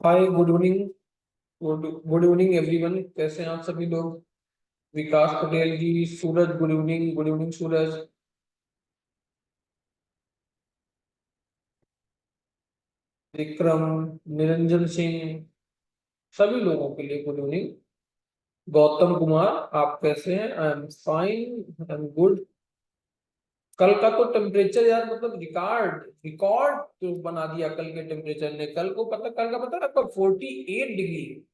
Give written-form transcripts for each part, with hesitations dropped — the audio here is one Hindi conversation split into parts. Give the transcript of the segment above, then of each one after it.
हाय, good evening. Good evening everyone, कैसे हैं आप सभी लोग? Vikas Patel ji, Suraj, good evening. Good evening Suraj. Vikram, Niranjan Singh, सभी लोगों के लिए गुड इवनिंग। गौतम कुमार, आप कैसे हैं? I am fine, I am good. कल का तो टेम्परेचर यार, मतलब रिकॉर्ड रिकॉर्ड तो बना दिया कल के टेम्परेचर ने। कल का पता है आपका? 48 डिग्री।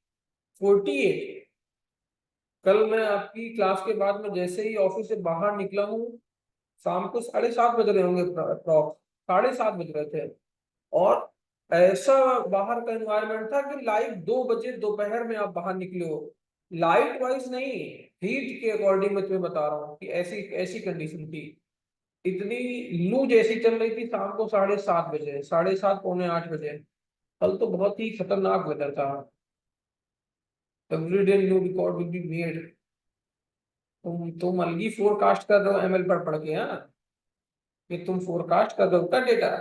48। कल मैं आपकी क्लास के बाद में जैसे ही ऑफिस से बाहर निकला हूँ, शाम को 7:30 बज रहे होंगे अप्रॉक्स। 7:30 बज रहे थे। और ऐसा बाहर का एनवायरनमेंट था कि लाइट 2 बजे दोपहर में आप बाहर निकले हो। लाइट वाइज नहीं, हीट के अकॉर्डिंग मैं तुम्हें बता रहा हूँ कि ऐसी ऐसी कंडीशन थी। इतनी लू जैसी चल रही थी शाम को 7:30 बजे, 7:30 पौने 8 बजे। कल तो बहुत ही खतरनाक वेदर था। Every day new record will be made. तुम अलगी फोरकास्ट कर रहे हो एमएल पर पढ़ के? हाँ, कि तुम फोरकास्ट कर रहे हो क्या डेटा?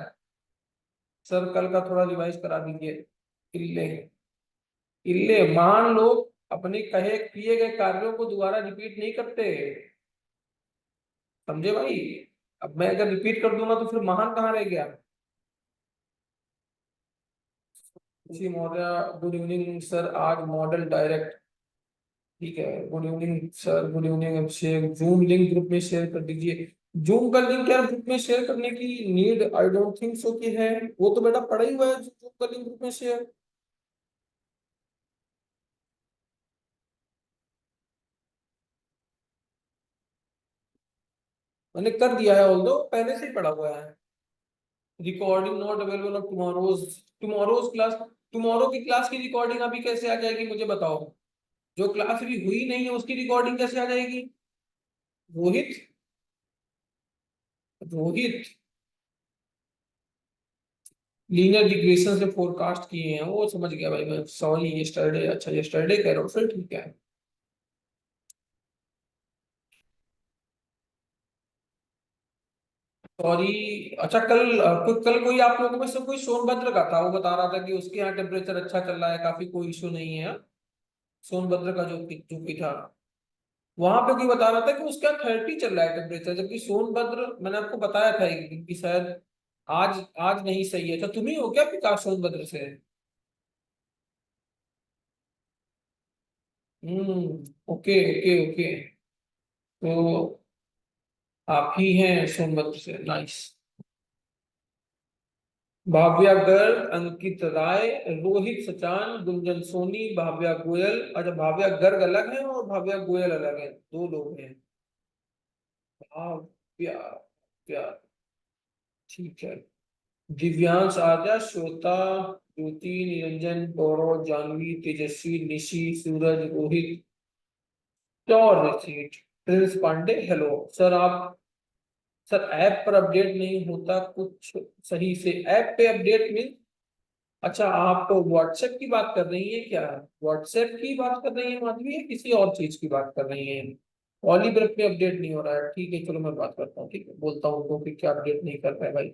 सर कल का थोड़ा रिवाइज करा दीजिए। इल्ले इल्ले महान लोग अपने कहे किए गए कार्यों को दोबारा रिपीट नहीं करते। समझे भाई? अब मैं अगर रिपीट कर दूंगा तो फिर महान कहाँ रह गया? जी मौर्य, गुड इवनिंग सर। आज मॉडल डायरेक्ट। ठीक है, good evening sir, good evening Abhishek. Zoom link group में शेयर कर दीजिए। जूम का लिंक यार ग्रुप में शेयर करने की need I don't think so कि है। वो तो बेटा पड़ा ही हुआ है जूम का लिंक ग्रुप में शेयर। मैंने कर दिया है, ऑल्दो पहले से ही पड़ा हुआ है। Recording not available of tomorrow's. Tomorrow's class. Tomorrow की क्लास की रिकॉर्डिंग अभी कैसे आ जाएगी मुझे बताओ? जो क्लास अभी हुई नहीं है उसकी रिकॉर्डिंग कैसे आ जाएगी? रोहित। रोहित लीनियर रिग्रेशन से फोरकास्ट किए हैं, वो समझ गया भाई मैं। सॉरी, यस्टरडे, अच्छा यस्टरडे कह रहा हूँ, फिर ठीक है। सॉरी। अच्छा, कल कोई आप लोगों में से कोई सोनभद्र का था, वो बता रहा था कि उसके यहाँ टेम्परेचर अच्छा चल रहा है, काफी कोई इशू नहीं है। सोनभद्र का जो भी था, वहां पे कोई बता रहा था कि उसका 30 चल रहा है टेम्परेचर, जबकि सोनभद्र मैंने आपको बताया था एक दिन कि शायद आज आज नहीं सही है। तो तुम ही हो क्या विकास सोनभद्र से? Okay okay okay. तो आप ही हैं सोनभद्र से, नाइस। भाव्या गर्ग, अंकित राय, रोहित सचान, गुंजन सोनी, भाव्या गोयल। अच्छा, भाव्या गर्ग अलग है और भाव्या गोयल अलग है, दो लोग हैं। भाव्या, क्या? ठीक है। दिव्यांश, आर्या, श्वेता, ज्योति, निरंजन, गौरव, जानवी, तेजस्वी, निशि, सूरज, रोहित, और Rishit, Prince Pandey. Hello sir. आप सर ऐप पर अपडेट नहीं होता कुछ सही से? ऐप पे अपडेट मीन? अच्छा, आप तो व्हाट्सएप की बात कर रही हैं क्या? व्हाट्सएप की बात कर रही हैं माधवी, या किसी और चीज की बात कर रही हैं? पॉलीग्राफ में अपडेट नहीं हो रहा है, ठीक है, चलो मैं बात करता हूँ, ठीक है, बोलता हूँ उनको कि क्या अपडेट नहीं कर पाए भाई।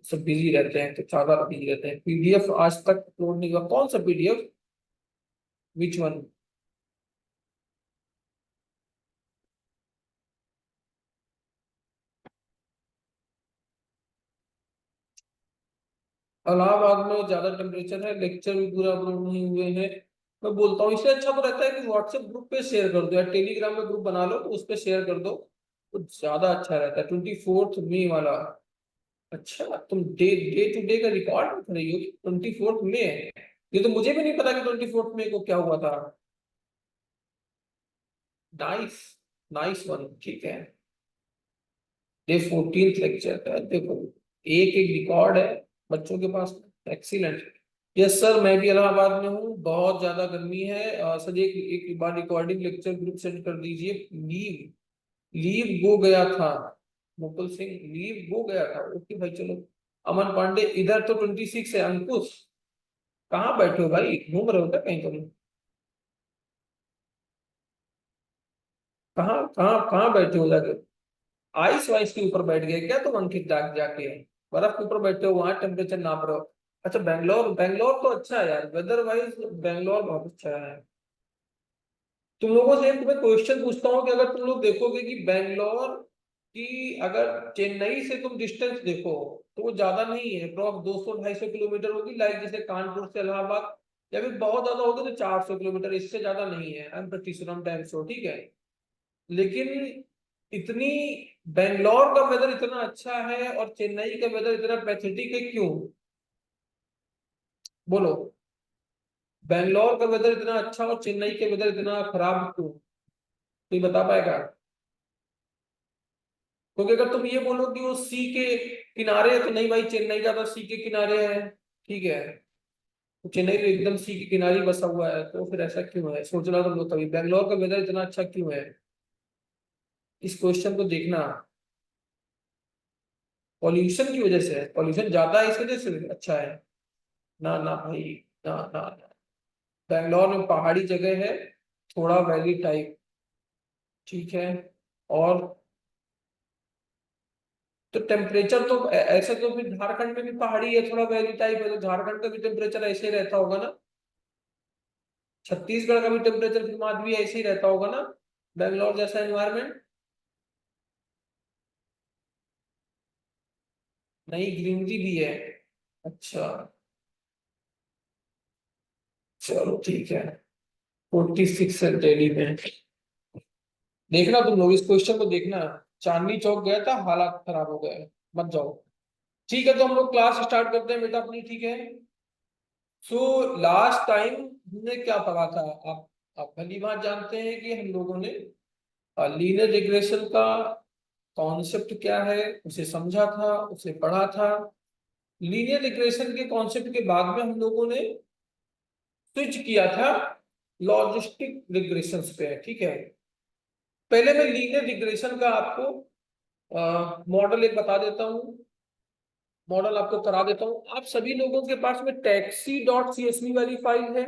सब बिजी रहते हैं तो ज्यादा बिजी रहते हैं। पीडीएफ आज तक अपलोड नहीं हुआ। कौन सा पीडीएफ? Which one? इलाहाबाद में ज्यादा टेम्परेचर है, लेक्चर भी पूरा अपलोड नहीं हुए हैं। मैं बोलता हूँ इससे अच्छा तो रहता है कि व्हाट्सएप ग्रुप पे शेयर कर दो या टेलीग्राम में ग्रुप बना लो तो उस पे शेयर कर दो, तो ज्यादा अच्छा रहता है। 24 मई वाला। अच्छा, तुम डे डे टू डे का रिकॉर्ड रख रही हो कि 24 मई है? ये तो मुझे भी नहीं पता कि 24 मई को क्या हुआ था। नाइस, नाइस वन, ठीक है। डे 14 लेक्चर का देखो, एक एक रिकॉर्ड है बच्चों के पास। एक्सीलेंट। यस सर, मैं भी इलाहाबाद में हूँ, बहुत ज्यादा गर्मी है। सर एक एक बार रिकॉर्डिंग लेक्चर ग्रुप सेंड कर दीजिए। लीव लीव हो गया था। मुकुल सिंह, लीव हो गया था, ओके भाई, चलो। अमन पांडे, इधर तो 26 है। अंकुश, कहाँ बैठे हो भाई? घूम रहे हो क्या कहीं तुम? कहाँ कहाँ कहाँ बैठे हो जाके? आइस वाइस के ऊपर बैठ गए क्या तुम अंकित? जाके बर्फ के ऊपर बैठे हो, वहां टेम्परेचर नाप रहे हो? अच्छा बैंगलोर, बैंगलोर तो अच्छा है यार, वेदर वाइज बैंगलोर बहुत अच्छा है। तुम लोगों से एक मैं क्वेश्चन पूछता हूँ कि अगर तुम लोग देखोगे कि बैंगलोर की अगर चेन्नई से तुम डिस्टेंस देखो तो वो ज्यादा नहीं है, अप्रॉक्स 200-250 किलोमीटर होगी, लाइक जैसे कानपुर से इलाहाबाद, या फिर बहुत ज्यादा होगी तो 400 किलोमीटर, इससे ज्यादा नहीं है। आई एम प्रति श्योर, टाइम शो, ठीक है। लेकिन इतनी बैंगलोर का वेदर इतना अच्छा है और चेन्नई का वेदर इतना पैथेटिक है, क्यों? बोलो। बैंगलोर का वेदर इतना अच्छा और चेन्नई का वेदर इतना खराब क्यों? कोई बता पाएगा? क्योंकि अगर तुम ये बोलो कि वो सी के किनारे है तो नहीं भाई, चेन्नई ज्यादा सी के किनारे है, ठीक है। तो चेन्नई तो एकदम सी के किनारे ही बसा हुआ है, तो फिर ऐसा क्यों है? सोचना तुम लोग कभी बैंगलोर का वेदर इतना अच्छा क्यों है, इस क्वेश्चन को देखना। पॉल्यूशन की वजह से है, पॉल्यूशन ज्यादा है इस वजह से अच्छा है? ना ना भाई, ना ना ना। बैंगलोर में पहाड़ी जगह है, थोड़ा वैली टाइप, ठीक है। और तो टेम्परेचर तो ऐसे तो फिर झारखंड में भी पहाड़ी है, थोड़ा वैली टाइप है, तो झारखंड का भी टेम्परेचर ऐसे ही रहता होगा ना। छत्तीसगढ़ का भी टेम्परेचर फिर भी ऐसे ही रहता होगा ना, बैंगलोर जैसा एनवायरमेंट। नहीं, ग्रीनरी भी है। अच्छा, चलो ठीक है। 46 है दिल्ली में। देखना तुम लोग इस क्वेश्चन को देखना। चांदनी चौक गया था, हालात खराब हो गए, मत जाओ। ठीक है, तो हम लोग क्लास स्टार्ट करते हैं बेटा अपनी, ठीक है। सो लास्ट टाइम हमने क्या पढ़ा था? आप भली बात जानते हैं कि हम लोगों ने लीनियर रिग्रेशन का कॉन्सेप्ट क्या है उसे समझा था, उसे पढ़ा था। लीनियर रिग्रेशन के कॉन्सेप्ट के बाद में हम लोगों ने स्विच किया था लॉजिस्टिक रिग्रेशंस पे, ठीक है। पहले मैं लीनियर रिग्रेशन का आपको मॉडल एक बता देता हूँ, मॉडल आपको करा देता हूँ। आप सभी लोगों के पास में टैक्सी डॉट सीएसवी वाली फाइल है?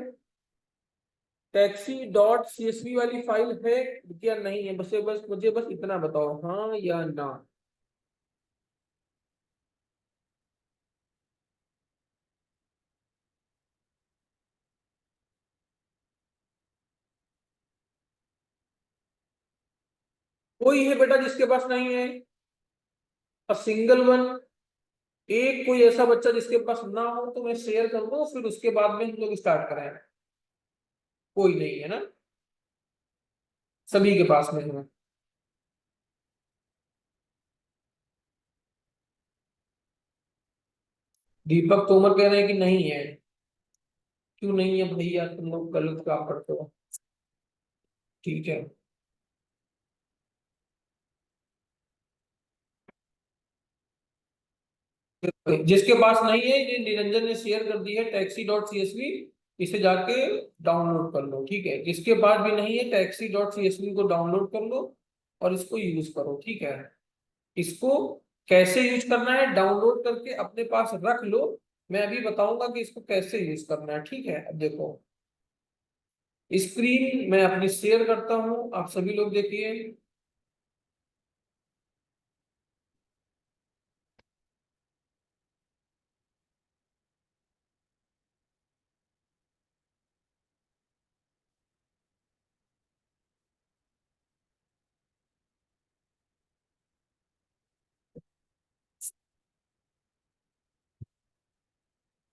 टैक्सी डॉट सीएसवी वाली फाइल है या नहीं है? बस मुझे बस इतना बताओ, हाँ या ना। कोई है बेटा जिसके पास नहीं है? A single one. एक कोई ऐसा बच्चा जिसके पास ना हो तो मैं शेयर कर दूं, फिर उसके बाद में हम लोग स्टार्ट करें। कोई नहीं है ना? सभी के पास में है। दीपक तोमर कह रहे हैं कि नहीं है। क्यों नहीं है भैया, तुम लोग गलत काम करते हो। ठीक है। जिसके पास नहीं है, ये निरंजन ने शेयर कर दी है टैक्सी डॉट सीएसवी, इसे जाके डाउनलोड कर लो, ठीक है। जिसके पास भी नहीं है, टैक्सी डॉट सीएसवी को डाउनलोड कर लो और इसको यूज करो, ठीक है। इसको कैसे यूज करना है, डाउनलोड करके अपने पास रख लो। मैं अभी बताऊंगा कि इसको कैसे यूज करना है, ठीक है। अब देखो, स्क्रीन मैं अपनी शेयर करता हूं, आप सभी लोग देखिए।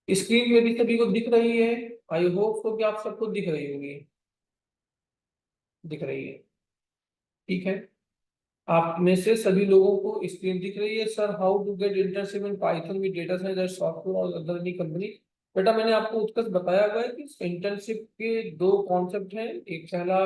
स्क्रीन मेरी सभी को दिख रही है? आई होप तो कि आप सबको दिख रही होगी। दिख रही है, ठीक है। आप में से सभी लोगों को स्क्रीन दिख रही है। Sir, how to get internship in Python with data science software और अदर एनी कंपनी? बेटा मैंने आपको उत्कर्ष बताया हुआ है कि इंटर्नशिप के दो कॉन्सेप्ट हैं। एक पहला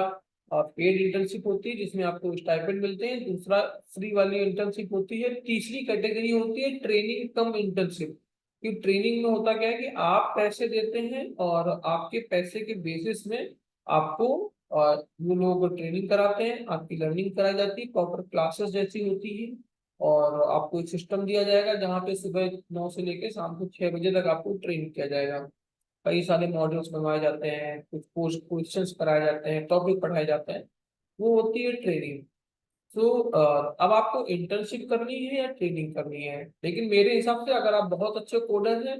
पेड इंटर्नशिप होती है जिसमें आपको स्टाइपेंड मिलते हैं, दूसरा फ्री वाली इंटर्नशिप होती है, तीसरी कैटेगरी होती है ट्रेनिंग कम इंटर्नशिप। कि ट्रेनिंग में होता क्या है कि आप पैसे देते हैं और आपके पैसे के बेसिस में आपको और वो लोग ट्रेनिंग कराते हैं, आपकी लर्निंग कराई जाती है, प्रॉपर क्लासेस जैसी होती है। और आपको एक सिस्टम दिया जाएगा जहाँ पे सुबह 9 से लेकर शाम को 6 बजे तक आपको ट्रेन किया जाएगा। कई सारे मॉड्यूल्स बनवाए जाते हैं, कुछ पोस्ट क्वेश्चंस कराए जाते हैं, टॉपिक पढ़ाए जाते हैं। वो होती है ट्रेनिंग। तो अब आपको इंटर्नशिप करनी है या ट्रेनिंग करनी है? लेकिन मेरे हिसाब से अगर आप बहुत अच्छे कोडर हैं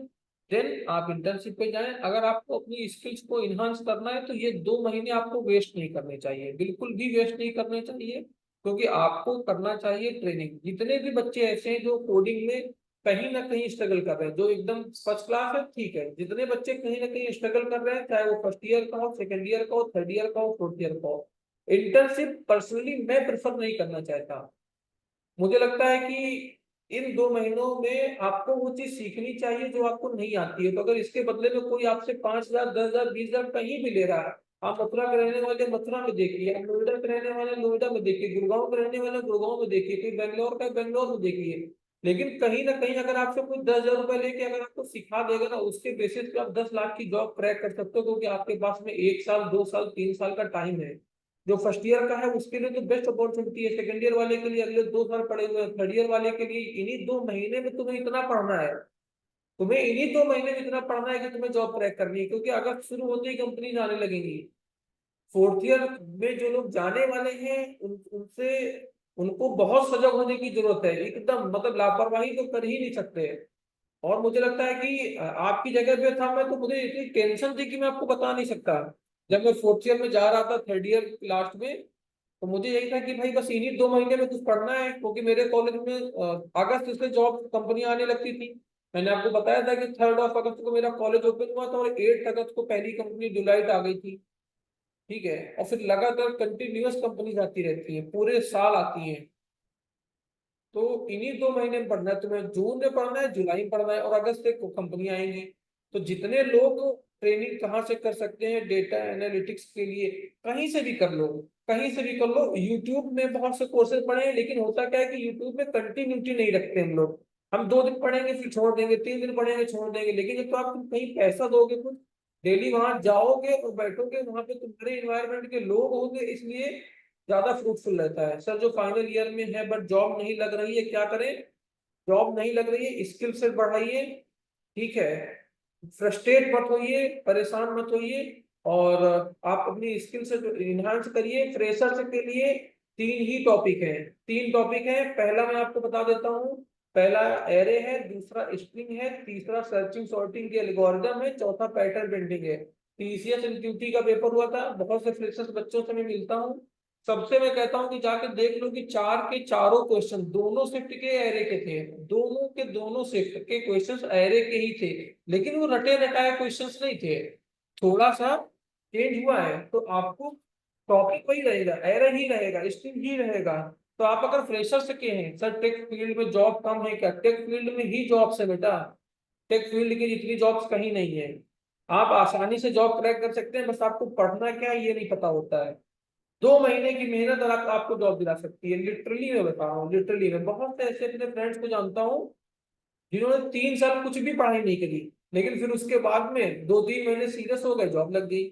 देन आप इंटर्नशिप पे जाएं। अगर आपको अपनी स्किल्स को इन्हांस करना है तो ये 2 महीने आपको वेस्ट नहीं करने चाहिए, बिल्कुल भी वेस्ट नहीं करने चाहिए, क्योंकि आपको करना चाहिए ट्रेनिंग। जितने भी बच्चे ऐसे हैं जो कोडिंग में कहीं ना कहीं स्ट्रगल कर रहे हैं, जो एकदम फर्स्ट क्लास है ठीक है, जितने बच्चे कहीं ना कहीं स्ट्रगल कर रहे हैं, चाहे वो फर्स्ट ईयर का हो, सेकेंड ईयर का हो, थर्ड ईयर का हो, फोर्थ ईयर का हो, इंटर्नशिप पर्सनली मैं प्रेफर नहीं करना चाहता। मुझे लगता है कि इन 2 महीनों में आपको वो चीज सीखनी चाहिए जो आपको नहीं आती है। तो अगर इसके बदले में कोई आपसे 5,000, 10,000, 20,000 कहीं भी ले रहा है, आप मथुरा के रहने वाले मथुरा में देखिए, आप नोएडा के रहने वाले नोएडा में देखिए, गुड़गांव के रहने वाले गुड़गांव में देखिए, कोई बेंगलोर का बेंगलोर में देखिए, लेकिन कहीं ना कहीं अगर आपसे कोई 10,000 रुपए लेके अगर आपको सिखा देगा ना, उसके बेसिस पे आप 10 लाख की जॉब क्रैक कर सकते हो, क्योंकि आपके पास में 1 साल, 2 साल, 3 साल का टाइम है। जो फर्स्ट ईयर का है उसके लिए तो बेस्ट अपॉर्चुनिटी है, सेकंड ईयर वाले के लिए अगले 2 साल पड़े हुए हैं, थर्ड ईयर वाले के लिए इन्हीं 2 महीने में तुम्हें इतना पढ़ना है। तुम्हें इन्हीं 2 महीने में इतना पढ़ना है कि तुम्हें जॉब क्रैक करनी है, क्योंकि अगर शुरू होते ही कंपनी जाने लगेंगी। फोर्थ ईयर में जो लोग जाने वाले हैं उनसे उनको बहुत सजग होने की जरूरत है, एकदम मतलब लापरवाही तो कर ही नहीं सकते। और मुझे लगता है कि आपकी जगह पे था मैं, तो मुझे इतनी टेंशन थी कि मैं आपको बता नहीं सकता। जब मैं फोर्थ ईयर में जा रहा था, थर्ड ईयर लास्ट में, तो मुझे यही था कि भाई बस इन्हीं 2 महीने में कुछ पढ़ना है, क्योंकि मेरे कॉलेज में अगस्त से जॉब कंपनी आने लगती थी। मैंने आपको बताया था कि 3 अगस्त को मेरा कॉलेज ओपन हुआ था और 8 अगस्त को पहली कंपनी डिलाइट आ गई थी। ठीक है, और फिर लगातार कंटिन्यूअस कंपनीज आती रहती है, पूरे साल आती हैं। तो इन्हीं 2 महीने में पढ़ना है तुम्हें, जून में पढ़ना है, जुलाई में पढ़ना है, और अगस्त से कंपनी आएंगी। तो जितने लोग ट्रेनिंग कहाँ से कर सकते हैं डेटा एनालिटिक्स के लिए, कहीं से भी कर लो, कहीं से भी कर लो। यूट्यूब में बहुत से कोर्सेज पढ़े हैं, लेकिन होता क्या है कि यूट्यूब में कंटिन्यूटी नहीं रखते हम लोग। हम 2 दिन पढ़ेंगे फिर छोड़ देंगे, 3 दिन पढ़ेंगे छोड़ देंगे, लेकिन जब तो आप कहीं पैसा दोगे कुछ, डेली वहां जाओगे और बैठोगे, वहां पे तुम्हारे इन्वायरमेंट के लोग होंगे, इसलिए ज्यादा फ्रूटफुल रहता है। सर जो फाइनल ईयर में है बट जॉब नहीं लग रही है, क्या करें? जॉब नहीं लग रही है, स्किल सेट बढ़ाइए। ठीक है, फ्रस्ट्रेट मत होइए, परेशान मत होइए, और आप अपनी स्किल से इन्हांस करिए। फ्रेशर्स के लिए 3 ही टॉपिक हैं, 3 टॉपिक हैं। पहला मैं आपको बता देता हूँ, पहला एरे है, दूसरा स्ट्रिंग है, तीसरा सर्चिंग सॉर्टिंग के एल्गोरिदम है, चौथा पैटर्न बिल्डिंग है। टीसीएस इंस्टीट्यूट का पेपर हुआ था, बहुत से फ्रेशर्स बच्चों से मैं मिलता हूँ, सबसे मैं कहता हूँ कि जाके देख लो कि 4 के चारों क्वेश्चन दोनों शिफ्ट के एरे के थे, दोनों के दोनों शिफ्ट के क्वेश्चंस एरे के ही थे, लेकिन वो रटे रटाए क्वेश्चंस नहीं थे, थोड़ा सा चेंज हुआ है। तो आपको टॉपिक वही रहेगा, एरे ही रहेगा, स्ट्रिंग ही रहेगा। तो आप अगर फ्रेशर से के हैं, सर टेक फील्ड में जॉब कम है क्या? टेक फील्ड में ही जॉब्स है बेटा, टेक फील्ड की जितनी जॉब्स कहीं नहीं है। आप आसानी से जॉब क्रैक कर सकते हैं, बस आपको पढ़ना क्या है ये नहीं पता होता है। 2 महीने की मेहनत और आपको जॉब दिला सकती है, लिटरली मैं बता रहा हूँ, लिटरली मैं बहुत से ऐसे अपने फ्रेंड्स को जानता हूँ जिन्होंने 3 साल कुछ भी पढ़ाई नहीं करी, लेकिन फिर उसके बाद में 2-3 महीने सीरियस हो गए, जॉब लग गई।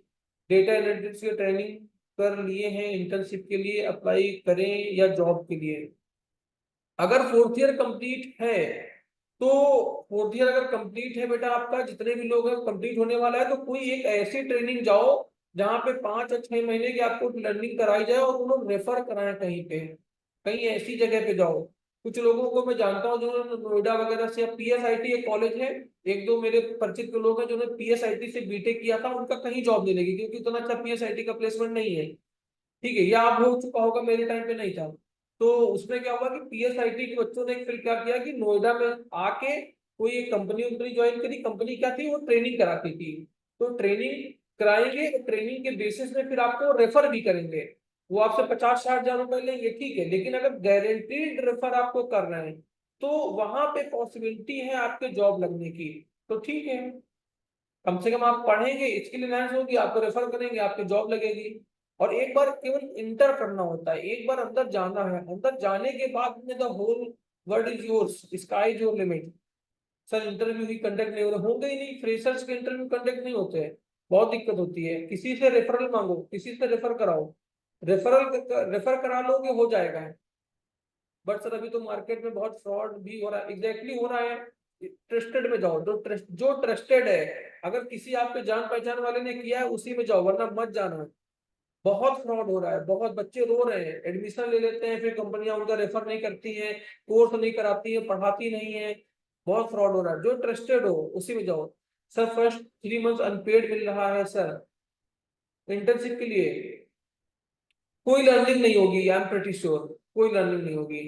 डेटा एनालिटिक्स की ट्रेनिंग कर लिए हैं, इंटर्नशिप के लिए अप्लाई करें या जॉब के लिए। अगर फोर्थ ईयर कंप्लीट है तो, फोर्थ ईयर अगर कंप्लीट है बेटा आपका, जितने भी लोग हैं कंप्लीट होने वाला है, तो कोई एक ऐसी ट्रेनिंग जाओ जहाँ पे 5 या 6 महीने की आपको लर्निंग कराई जाए और वो लोग रेफर कराएं कहीं पे, कहीं ऐसी जगह पे जाओ। कुछ लोगों को मैं जानता हूँ जिन्होंने नोएडा वगैरह से, पीएसआईटी एक कॉलेज है, एक दो मेरे परिचित के लोग हैं जिन्होंने पीएसआईटी से बीटेक किया था, उनका कहीं जॉब नहीं लगी, क्योंकि इतना अच्छा पीएसआईटी का प्लेसमेंट नहीं है। ठीक है, या अब हो चुका होगा, मेरे टाइम पे नहीं था। तो उसमें क्या हुआ कि पीएसआईटी के बच्चों ने फिर क्या किया कि नोएडा में आके कोई एक कंपनी उनकी ज्वाइन करी। कंपनी क्या थी, वो ट्रेनिंग कराती थी। तो ट्रेनिंग कराएंगे, ट्रेनिंग के बेसिस में फिर आपको रेफर भी करेंगे। वो आपसे 50-60 हजार रुपए लेंगे, ठीक है, लेकिन अगर गारंटीड रेफर आपको कर रहे हैं तो वहां पे पॉसिबिलिटी है आपके जॉब लगने की। तो ठीक है, कम से कम आप पढ़ेंगे, स्किल एनहांस होगी, आपको रेफर करेंगे, आपकी जॉब लगेगी। और एक बार केवल इंटर करना होता है, एक बार अंदर जाना है, अंदर जाने के बाद में the whole world is yours, sky is your limit. Sir interview ही कंडक्ट नहीं हो रहे होंगे ही नहीं, फ्रेशर्स के इंटरव्यू कंडक्ट नहीं होते हैं, बहुत दिक्कत होती है। किसी से रेफरल मांगो, किसी से रेफर कराओ, रेफर करा लोगे हो जाएगा। बट सर अभी तो मार्केट में बहुत फ्रॉड भी हो रहा है, एग्जैक्टली हो रहा है। ट्रस्टेड में जाओ, जो ट्रस्टेड है, अगर किसी आपके जान पहचान वाले ने किया है उसी में जाओ, वरना मत जाना। बहुत फ्रॉड हो रहा है, बहुत बच्चे रो रहे हैं, एडमिशन ले लेते हैं, फिर कंपनियां उनका रेफर नहीं करती हैं, कोर्स नहीं कराती है, पढ़ाती नहीं है। बहुत फ्रॉड हो रहा है, जो ट्रस्टेड हो उसी में जाओ। सर फर्स्ट 3 मंथ अनपेड मिल रहा है सर इंटर्नशिप के लिए। कोई लर्निंग नहीं होगी, आई एम प्रीटी श्योर, कोई लर्निंग नहीं होगी।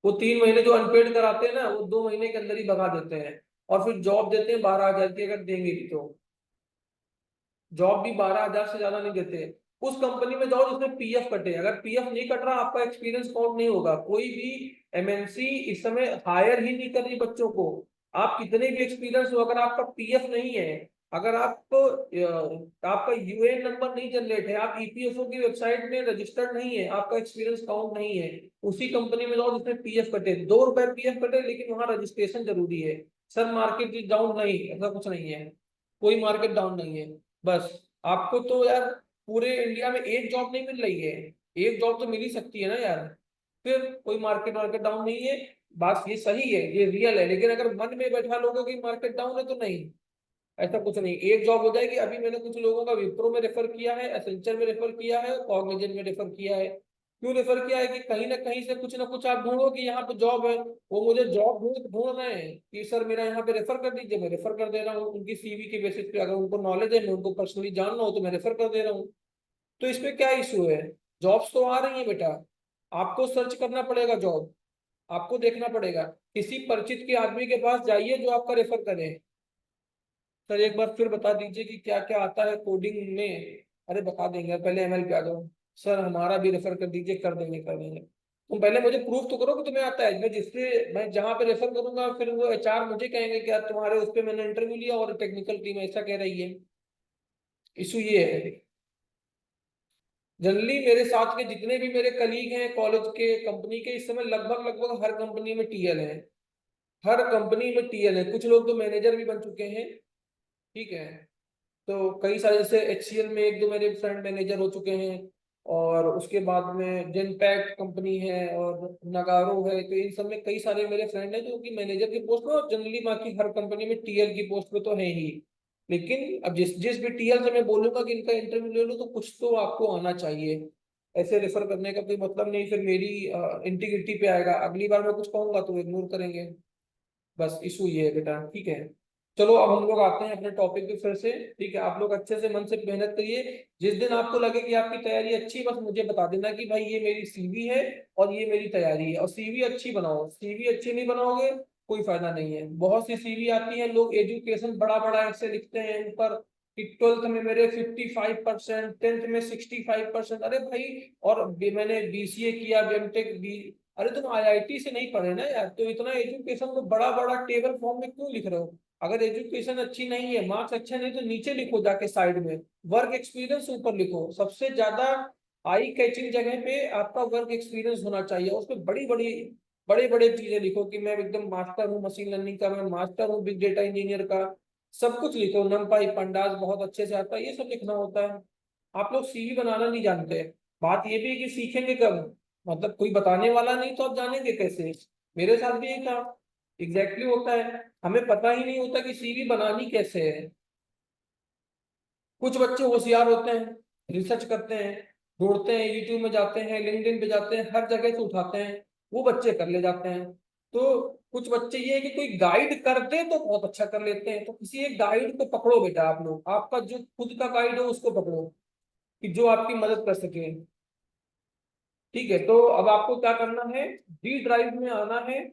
वो 3 महीने जो अनपेड कराते हैं ना, वो 2 महीने के अंदर ही भगा देते हैं, और फिर जॉब देते हैं 12,000 की, अगर देंगे भी तो। जॉब भी 12,000 से ज्यादा नहीं देते। उस कंपनी में जाओ जिसमें पीएफ कटे, अगर पीएफ नहीं कट रहा आपका एक्सपीरियंस काउंट नहीं होगा। कोई भी एमएनसी इस समय हायर ही नहीं कर रही बच्चों को। आप कितने भी एक्सपीरियंस हो, अगर आपका पीएफ नहीं है, अगर आपका यूएएन नंबर नहीं जनरेट है, आप ईपीएफओ की वेबसाइट में रजिस्टर्ड नहीं है, आपका एक्सपीरियंस काउंट नहीं है। उसी कंपनी में जाओ जिसमें पीएफ कटे, 2 रुपए पीएफ कटे, लेकिन वहां रजिस्ट्रेशन जरूरी है। सर मार्केट डाउन नहीं, ऐसा कुछ नहीं है, कोई मार्केट डाउन नहीं है। बस आपको तो यार पूरे इंडिया में एक जॉब नहीं मिल रही है, एक जॉब तो मिल ही सकती है ना यार। फिर कोई मार्केट मार्केट डाउन नहीं है। बात ये सही है, ये रियल है, लेकिन अगर मन में बैठा लोगों की मार्केट डाउन है तो नहीं, ऐसा कुछ नहीं। एक जॉब हो जाएगी। अभी मैंने कुछ लोगों का विप्रो में रेफर किया है, एसेंचर में रेफर किया है, कॉग्निजेंट में रेफर किया है। क्यों रेफर किया है? कि कहीं ना कहीं से कुछ ना कुछ आप ढूंढो कि यहाँ पे जॉब है। वो मुझे जॉब ढूंढ ढूंढ रहे हैं कि सर मेरा यहाँ पे रेफर कर दीजिए, मैं रेफर कर दे रहा हूँ उनकी सीवी के बेसिस पे। अगर उनको नॉलेज है, मैं उनको पर्सनली जानना हो तो मैं रेफर कर दे रहा हूँ। तो इसमें क्या इशू है? जॉब्स तो आ रही है बेटा, आपको सर्च करना पड़ेगा जॉब, आपको देखना पड़ेगा। किसी परिचित के आदमी के पास जाइए जो आपका रेफर करे। सर एक बार फिर बता दीजिए कि क्या क्या आता है कोडिंग में। अरे बता देंगे, पहले एमएल पे आ जाओ। सर हमारा भी रेफर कर दीजिए, कर देंगे कर देंगे। तुम पहले मुझे प्रूफ तो करो कि तुम्हें आता है। मैं जहां पे रेफर करूंगा, फिर वो एचआर मुझे कहेंगे कि यार तुम्हारे उस पे मैंने इंटरव्यू लिया और टेक्निकल टीम ऐसा कह रही है। इशू ये है। जनरली मेरे साथ के जितने भी मेरे कलीग हैं कॉलेज के, कंपनी के, इस समय लगभग लगभग हर कंपनी में टीएल है। हर कंपनी में टीएल है। कुछ लोग तो मैनेजर भी बन चुके हैं। ठीक है। तो कई सारे, जैसे एचसीएल में एक दो मेरे फ्रेंड मैनेजर हो चुके हैं, और उसके बाद में जेनपैक्ट कंपनी है, और नगारो है। तो इन सब में कई सारे मेरे फ्रेंड हैं जो कि मैनेजर की पोस्ट पे, और जनरली बाकी हर कंपनी में टीएल की पोस्ट पे तो है ही। लेकिन अब जिस जिस भी टीएल से मैं बोलूंगा कि इनका इंटरव्यू ले लो, तो कुछ तो आपको आना चाहिए। ऐसे रेफर करने का कोई मतलब नहीं, फिर मेरी इंटीग्रिटी पे आएगा। अगली बार मैं कुछ कहूंगा तो इग्नोर करेंगे। बस इशू ये है बेटा। ठीक है, चलो अब हम लोग आते हैं अपने टॉपिक पे फिर से। ठीक है, आप लोग अच्छे से मन से मेहनत करिए। जिस दिन आपको लगे कि आपकी तैयारी अच्छी है, बस मुझे बता देना कि भाई ये मेरी सीवी है और ये मेरी तैयारी है। और सीवी अच्छी बनाओ, सीवी अच्छी नहीं बनाओगे कोई फायदा नहीं है। बहुत सी सीवी आती है, लोग एजुकेशन बड़ा बड़ा ऐसे लिखते हैं ऊपर कि 12th में मेरे 55%, 10th में 65%। अरे भाई, और मैंने बीसीए किया, बीएमटेक भी। अरे तुम आईआईटी से नहीं पढ़े ना यार, तो इतना एजुकेशन को बड़ा बड़ा टेबल फॉर्म में क्यों लिख रहे हो? अगर एजुकेशन अच्छी नहीं है, मार्क्स अच्छे नहीं, तो नीचे लिखो जाके साइड में। वर्क एक्सपीरियंस ऊपर लिखो। सबसे ज्यादा आई कैचिंग जगह पे आपका वर्क एक्सपीरियंस होना चाहिए। उसमें बड़े बड़े चीजें लिखो कि मैं एकदम मास्टर हूँ मशीन लर्निंग का, मैं मास्टर हूँ बिग डेटा इंजीनियर का। सब कुछ लिखो, नमपाई पंडास बहुत अच्छे से आता है, ये सब लिखना होता है। आप लोग सीवी बनाना नहीं जानते। बात ये भी है कि सीखेंगे कब? मतलब कोई बताने वाला नहीं तो आप जानेंगे कैसे? मेरे साथ भी यही था। एग्जैक्टली होता है, हमें पता ही नहीं होता कि सीवी बनानी कैसे है। कुछ बच्चे होशियार होते हैं, रिसर्च करते हैं, ढूंढते हैं, यूट्यूब में जाते हैं, लिंक्डइन पे जाते हैं, हर जगह से उठाते हैं, वो बच्चे कर ले जाते हैं। तो कुछ बच्चे ये है कि कोई गाइड कर दे तो बहुत अच्छा कर लेते हैं। तो किसी एक गाइड को पकड़ो बेटा, आप लोग आपका जो खुद का गाइड हो उसको पकड़ो, कि जो आपकी मदद कर सके। ठीक है, तो अब आपको क्या करना है, डी ड्राइव में आना है।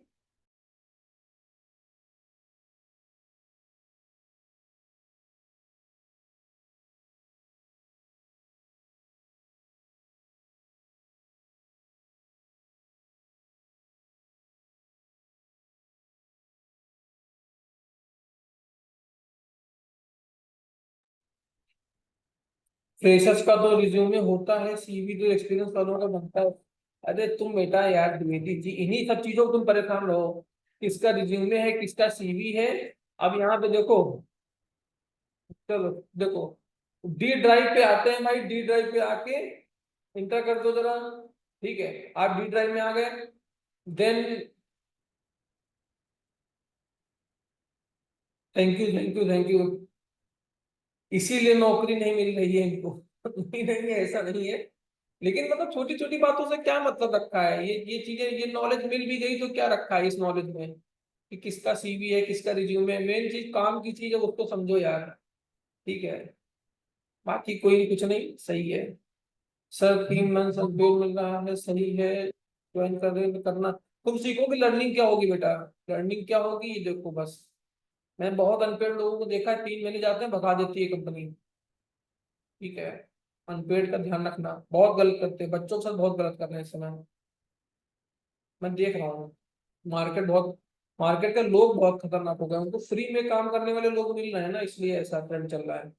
फ्रेशर्स का तो रिज्यूमे होता है, सीवी तो एक्सपीरियंस वालों का बनता है। अरे तुम बेटा यार द्विवेदी जी, इन्हीं सब चीजों को तुम परेशान रहो, किसका रिज्यूमे है किसका सीवी है। अब यहाँ पे देखो, चलो देखो, डी ड्राइव पे आते हैं भाई। डी ड्राइव पे आके इंटर कर दो जरा। ठीक है, आप डी ड्राइव में आ गए। Then thank you thank you thank you. इसीलिए नौकरी नहीं मिल रही है इनको। नहीं नहीं ऐसा नहीं है, लेकिन मतलब छोटी छोटी बातों से क्या मतलब रखा है? ये चीजें, ये नॉलेज मिल भी गई तो क्या रखा है इस नॉलेज में? कि किसका सीवी है, किसका रिज्यूमे है। मेन चीज काम की चीज है, उसको समझो यार। ठीक है, बाकी कोई कुछ नहीं, सही है। सर 3 मंथ अनपेड मिल रहा है, सही है। ज्वाइन कर रहे हैं तो करना। तुम सीखोगे लर्निंग क्या होगी बेटा। लर्निंग क्या होगी ये देखो बस। मैं बहुत अनपेड लोगों को देखा है, 3 महीने जाते हैं भगा देती है कंपनी। ठीक है, अनपेड का ध्यान रखना, बहुत गलत करते हैं बच्चों के साथ, बहुत गलत कर रहे हैं इस समय। मैं देख रहा हूँ, मार्केट बहुत, मार्केट का लोग बहुत खतरनाक हो गए, उनको फ्री में काम करने वाले लोग मिल रहे हैं ना, इसलिए ऐसा ट्रेंड चल रहा है।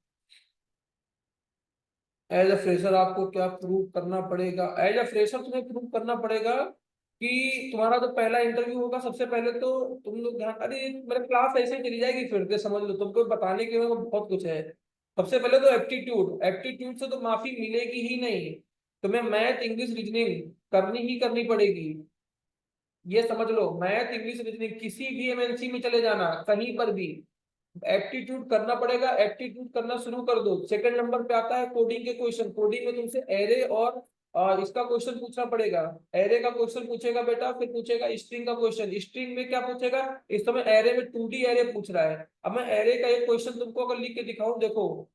एज अ फ्रेशर आपको क्या प्रूव करना पड़ेगा। एज अ फ्रेशर तुम्हें प्रूव करना पड़ेगा कि तुम्हारा जो पहला इंटरव्यू होगा, सबसे पहले तो तुम लोग ध्यान, अरे मेरे क्लास ऐसे ही चली जाएगी फिर से, समझ लो तुमको बताने के लिए बहुत कुछ है। सबसे पहले तो एप्टीट्यूड, एप्टीट्यूड से तो माफी मिलेगी ही नहीं। तुम्हें मैथ इंग्लिश रीजनिंग करनी ही करनी पड़ेगी। ये समझ लो, मैथ इंग्लिश रीजनिंग किसी भी एमएनसी में चले जाना, कहीं पर भी एप्टीट्यूड करना पड़ेगा। एप्टीट्यूड करना शुरू कर दो। सेकंड नंबर पे आता है कोडिंग के क्वेश्चन। कोडिंग में तुमसे एरे और इसका क्वेश्चन पूछना पड़ेगा। एरे का क्वेश्चन पूछेगा बेटा, फिर पूछेगा स्ट्रिंग का क्वेश्चन। स्ट्रिंग में क्या पूछेगा, इस समय एरे में 2D एरे पूछ रहा है। अब मैं एरे का एक क्वेश्चन तुमको अगर लिख के दिखाऊं, देखो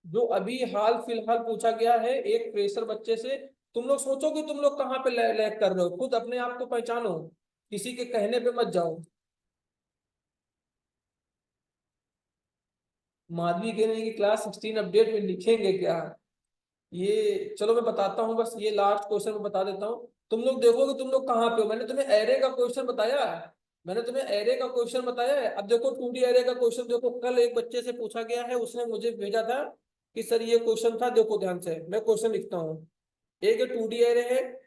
जो अभी हाल फिलहाल पूछा गया है एक फ्रेशर बच्चे से। तुम लोग सोचो कि तुम लोग कहाँ पे लैग कर रहे हो, खुद अपने आप को पहचानो, किसी के कहने पे मत जाओ। माधवी कह रही है कि क्लास 16 अपडेट में लिखेंगे क्या। ये चलो मैं बताता हूँ, बस ये लास्ट क्वेश्चन में बता देता हूँ। तुम लोग देखो कि तुम लोग कहाँ पे हो। मैंने तुम्हें एरे का क्वेश्चन बताया है, मैंने तुम्हें एरे का क्वेश्चन बताया है। अब देखो 2D एरे का क्वेश्चन देखो, कल एक बच्चे से पूछा गया है, उसने मुझे भेजा था कि सर ये क्वेश्चन था, देखो ध्यान से मैं क्वेश्चन लिखता हूँ। एक 2D एरे है,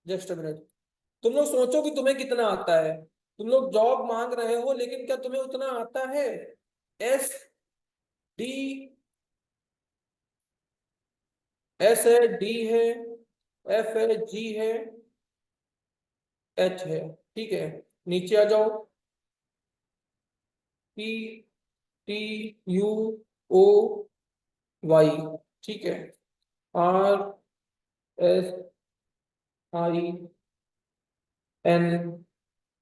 जस्ट अ मिनट। तुम लोग सोचो कि तुम्हें कितना आता है। तुम लोग जॉब मांग रहे हो, लेकिन क्या तुम्हें उतना आता है। SD, S है, D है, F है, G है, H है। ठीक है, नीचे आ जाओ। PTUOY, ठीक है। RSIN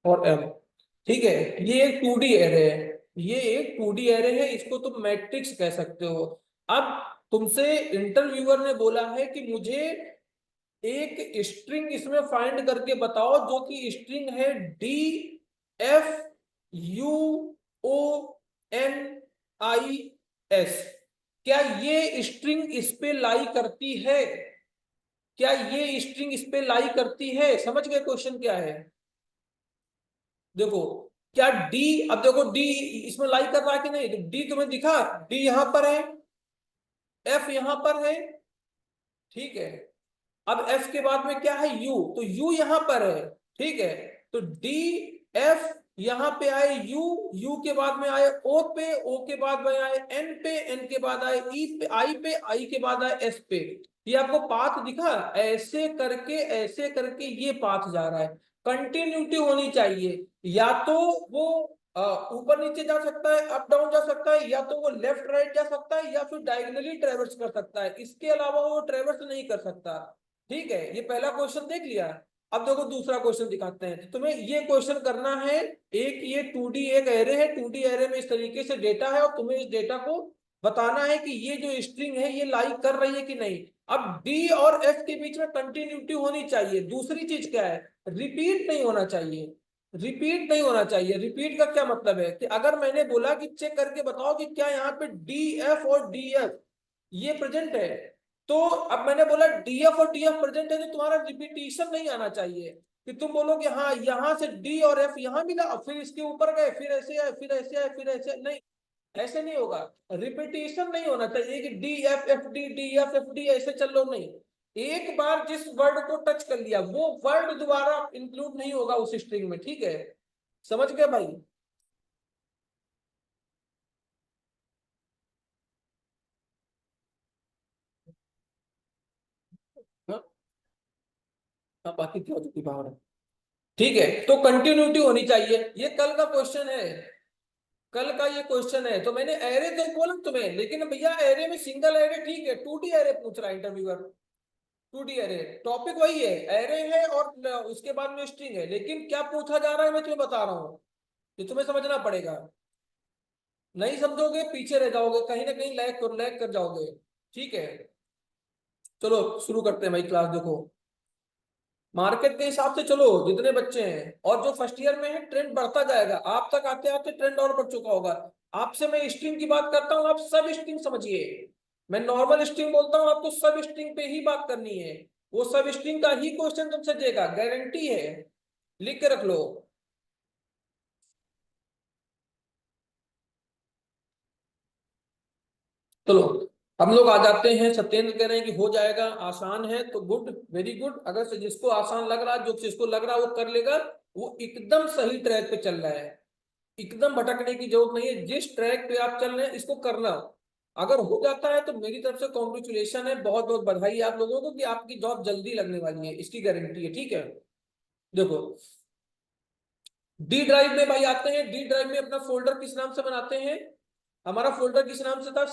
और M, ठीक है। ये एक 2D एरे है, ये एक 2D एरे है, इसको तुम मैट्रिक्स कह सकते हो। अब तुमसे इंटरव्यूअर ने बोला है कि मुझे एक स्ट्रिंग इसमें फाइंड करके बताओ, जो कि स्ट्रिंग है DFUONIS। क्या ये स्ट्रिंग इस पे लाई करती है, क्या ये स्ट्रिंग इस पे लाई करती है। समझ गए क्वेश्चन क्या है। देखो, क्या डी, अब देखो डी इसमें लाई कर रहा है कि नहीं, तो डी तुम्हें दिखा, डी यहां पर है, एफ यहां पर है। ठीक है, अब एफ के बाद में क्या है, यू, तो यू यहां पर है। ठीक है, तो डी एफ यहां पे आए, यू, यू के बाद में आए ओ पे, ओ के बाद में आए एन पे, एन के बाद आए ई पे, आई के बाद आए एस पे। ये आपको पाथ दिखा, ऐसे करके ये पाथ जा रहा है। कंटिन्यूटी होनी चाहिए, या तो वो ऊपर नीचे जा सकता है, अप डाउन जा सकता है, या तो वो लेफ्ट राइट जा सकता है, या फिर डायगनली ट्रेवर्स कर सकता है, इसके अलावा वो ट्रेवर्स नहीं कर सकता। ठीक है, ये पहला क्वेश्चन देख लिया। अब देखो दूसरा क्वेश्चन दिखाते हैं, तो तुम्हें ये क्वेश्चन करना है। एक ये 2D एक एरे है, 2D एरे में इस तरीके से डेटा है, और तुम्हें इस डेटा को बताना है कि ये जो स्ट्रिंग है ये लाई कर रही है कि नहीं। अब डी और एफ के बीच में कंटिन्यूटी होनी चाहिए। दूसरी चीज क्या है, रिपीट नहीं होना चाहिए। रिपीट नहीं होना चाहिए। रिपीट का क्या मतलब है कि अगर मैंने बोला कि चेक करके बताओ कि क्या यहाँ पे डी एफ और डी एफ ये प्रेजेंट है, तो अब मैंने बोला डीएफ और टीएफ प्रेजेंट है, तो तुम्हारा रिपीटिशन नहीं आना चाहिए कि तुम बोलो कि हाँ यहां से डी और एफ यहां मिला, फिर इसके ऊपर गए, फिर ऐसे आए, फिर ऐसे आए, फिर ऐसे, नहीं, ऐसे नहीं होगा। रिपीटिशन नहीं होना चाहिए कि D F F D, D F F D, ऐसे चल लो नहीं। एक बार जिस वर्ड को टच कर लिया, वो वर्ड दोबारा इंक्लूड नहीं होगा उस स्ट्रिंग में। ठीक है, समझ गए भाई। हाँ, हाँ, बाकी क्या होती है। ठीक है, तो कंटिन्यूटी होनी चाहिए, ये कल का क्वेश्चन है। कल का ये क्वेश्चन है, तो मैंने एरे तो बोला तुम्हें, लेकिन भैया एरे में सिंगल एरे ठीक है, 2D एरे पूछ रहा है इंटरव्यूअर। 2D एरे टॉपिक वही है, एरे है और उसके बाद में स्ट्रिंग है, लेकिन क्या पूछा जा रहा है मैं तुम्हें बता रहा हूँ। ये तुम्हें समझना पड़ेगा। नहीं समझोगे पीछे रह जाओगे, कहीं ना कहीं लैग कर जाओगे। ठीक है, चलो शुरू करते हैं भाई क्लास। देखो मार्केट के हिसाब से चलो, जितने बच्चे हैं और जो फर्स्ट ईयर में है, ट्रेंड बढ़ता जाएगा, आप तक आते आते ट्रेंड और बढ़ चुका होगा। आपसे मैं स्ट्रीम की बात करता हूँ, आप सब स्ट्रीम समझिए। मैं नॉर्मल स्ट्रीम बोलता हूँ, आपको सब स्ट्रीम पे ही बात करनी है। वो सब स्ट्रीम का ही क्वेश्चन तुमसे देगा, गारंटी है, लिख के रख लो। चलो हम लोग आ जाते हैं। सत्येंद्र कह रहे हैं कि हो जाएगा, आसान है तो गुड, वेरी गुड। अगर से जिसको आसान लग रहा है, जो जिसको लग रहा है वो कर लेगा, वो एकदम सही ट्रैक पे चल रहा है। एकदम भटकने की जरूरत नहीं है, जिस ट्रैक पे आप चल रहे हैं इसको करना। अगर हो जाता है तो मेरी तरफ से कॉन्ग्रेचुलेशन है, बहुत बहुत बधाई है आप लोगों को कि आपकी जॉब जल्दी लगने वाली है, इसकी गारंटी है। ठीक है, देखो डी ड्राइव में भाई आते हैं। डी ड्राइव में अपना फोल्डर किस नाम से बनाते हैं? हमारा फोल्डर किस नाम से था?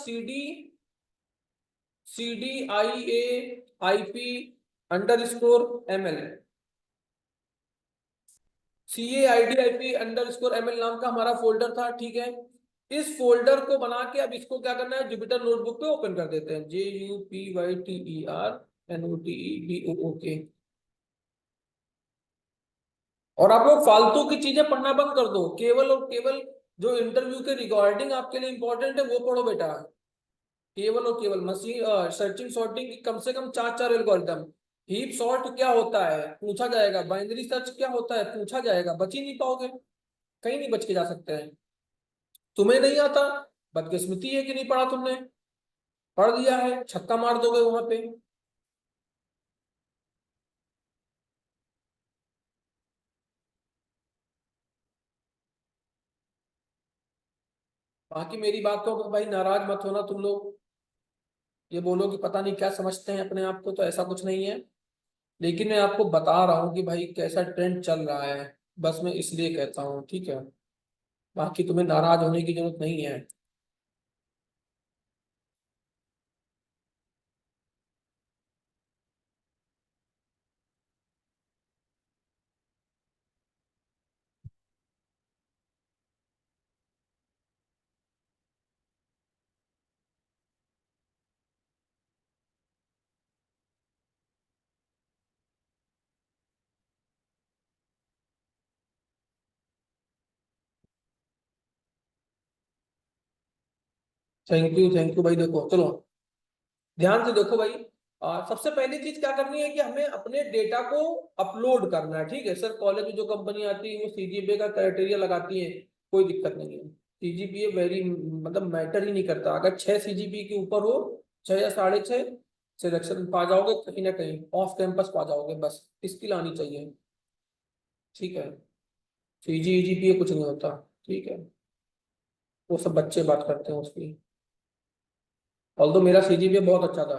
CD IAIP_ML, CAIDIP_ML नाम का हमारा फोल्डर था। ठीक है, इस फोल्डर को बना के अब इसको क्या करना है, जुपिटर नोटबुक पे ओपन कर देते हैं। JUPYTERNOTEBOOK। और आप लोग फालतू की चीजें पढ़ना बंद कर दो, केवल और केवल जो इंटरव्यू के रिगार्डिंग आपके लिए इंपॉर्टेंट है वो पढ़ो बेटा। केवल और केवल मशीन सर्चिंग सॉर्टिंग की कम से कम चार चार एल्गोरिदम। हीप सॉर्ट क्या होता है पूछा जाएगा, बाइनरी सर्च क्या होता है पूछा जाएगा, बच ही नहीं पाओगे, कहीं नहीं बच के जा सकते हैं। तुम्हें नहीं आता, बदकिस्मती है कि नहीं पढ़ा तुमने, पढ़ लिया है छक्का मार दोगे वहां पे। बाकी मेरी बात को भाई नाराज मत होना तुम लोग, ये बोलो कि पता नहीं क्या समझते हैं अपने आप को, तो ऐसा कुछ नहीं है। लेकिन मैं आपको बता रहा हूँ कि भाई कैसा ट्रेंड चल रहा है, बस मैं इसलिए कहता हूँ। ठीक है, बाकी तुम्हें नाराज होने की जरूरत नहीं है। थैंक यू भाई। देखो चलो ध्यान से देखो भाई, सबसे पहली चीज क्या करनी है कि हमें अपने डेटा को अपलोड करना है। ठीक है सर, कॉलेज में जो कंपनी आती है वो CGPA का क्राइटेरिया लगाती है, कोई दिक्कत नहीं है। CGPA वेरी मतलब मैटर ही नहीं करता, अगर 6 CGPA के ऊपर हो, 6 या 6.5, सिलेक्शन पा जाओगे, कहीं ना कहीं ऑफ कैंपस पा जाओगे, बस स्किल आनी चाहिए। ठीक है, CGPA कुछ नहीं होता। ठीक है, वो सब बच्चे बात करते हैं उसकी। ऑल्दो मेरा CGPA बहुत अच्छा था,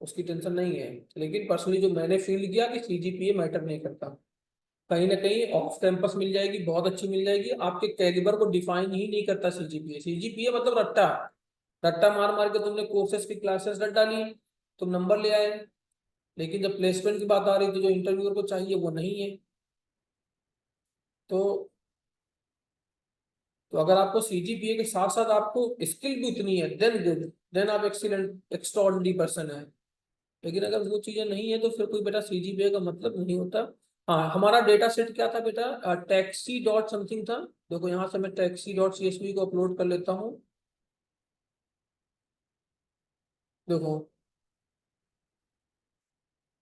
उसकी टेंशन नहीं है, लेकिन पर्सनली जो मैंने फील किया कि CGPA मैटर नहीं करता। कहीं ना कहीं ऑफ कैंपस मिल जाएगी, बहुत अच्छी मिल जाएगी, आपके कैलिबर को डिफाइन ही नहीं करता CGPA। CGPA मतलब रट्टा, रट्टा मार मार के तुमने कोर्सेज की क्लासेस रट डाली, तुम नंबर ले आए, लेकिन जब प्लेसमेंट की बात आ रही तो जो इंटरव्यूअर को चाहिए वो नहीं है। तो तो अगर आपको CGPA के साथ साथ आपको स्किल भी उतनी है, देन गुड, देन आप एक्सीलेंट एक्स्ट्रॉर्डिनरी पर्सन है। लेकिन अगर वो चीजें नहीं है तो फिर कोई बेटा CGPA का मतलब नहीं होता। हाँ, हमारा डेटा सेट क्या था बेटा, टैक्सी डॉट समथिंग था। देखो यहाँ से मैं taxi.csv को अपलोड कर लेता हूँ। देखो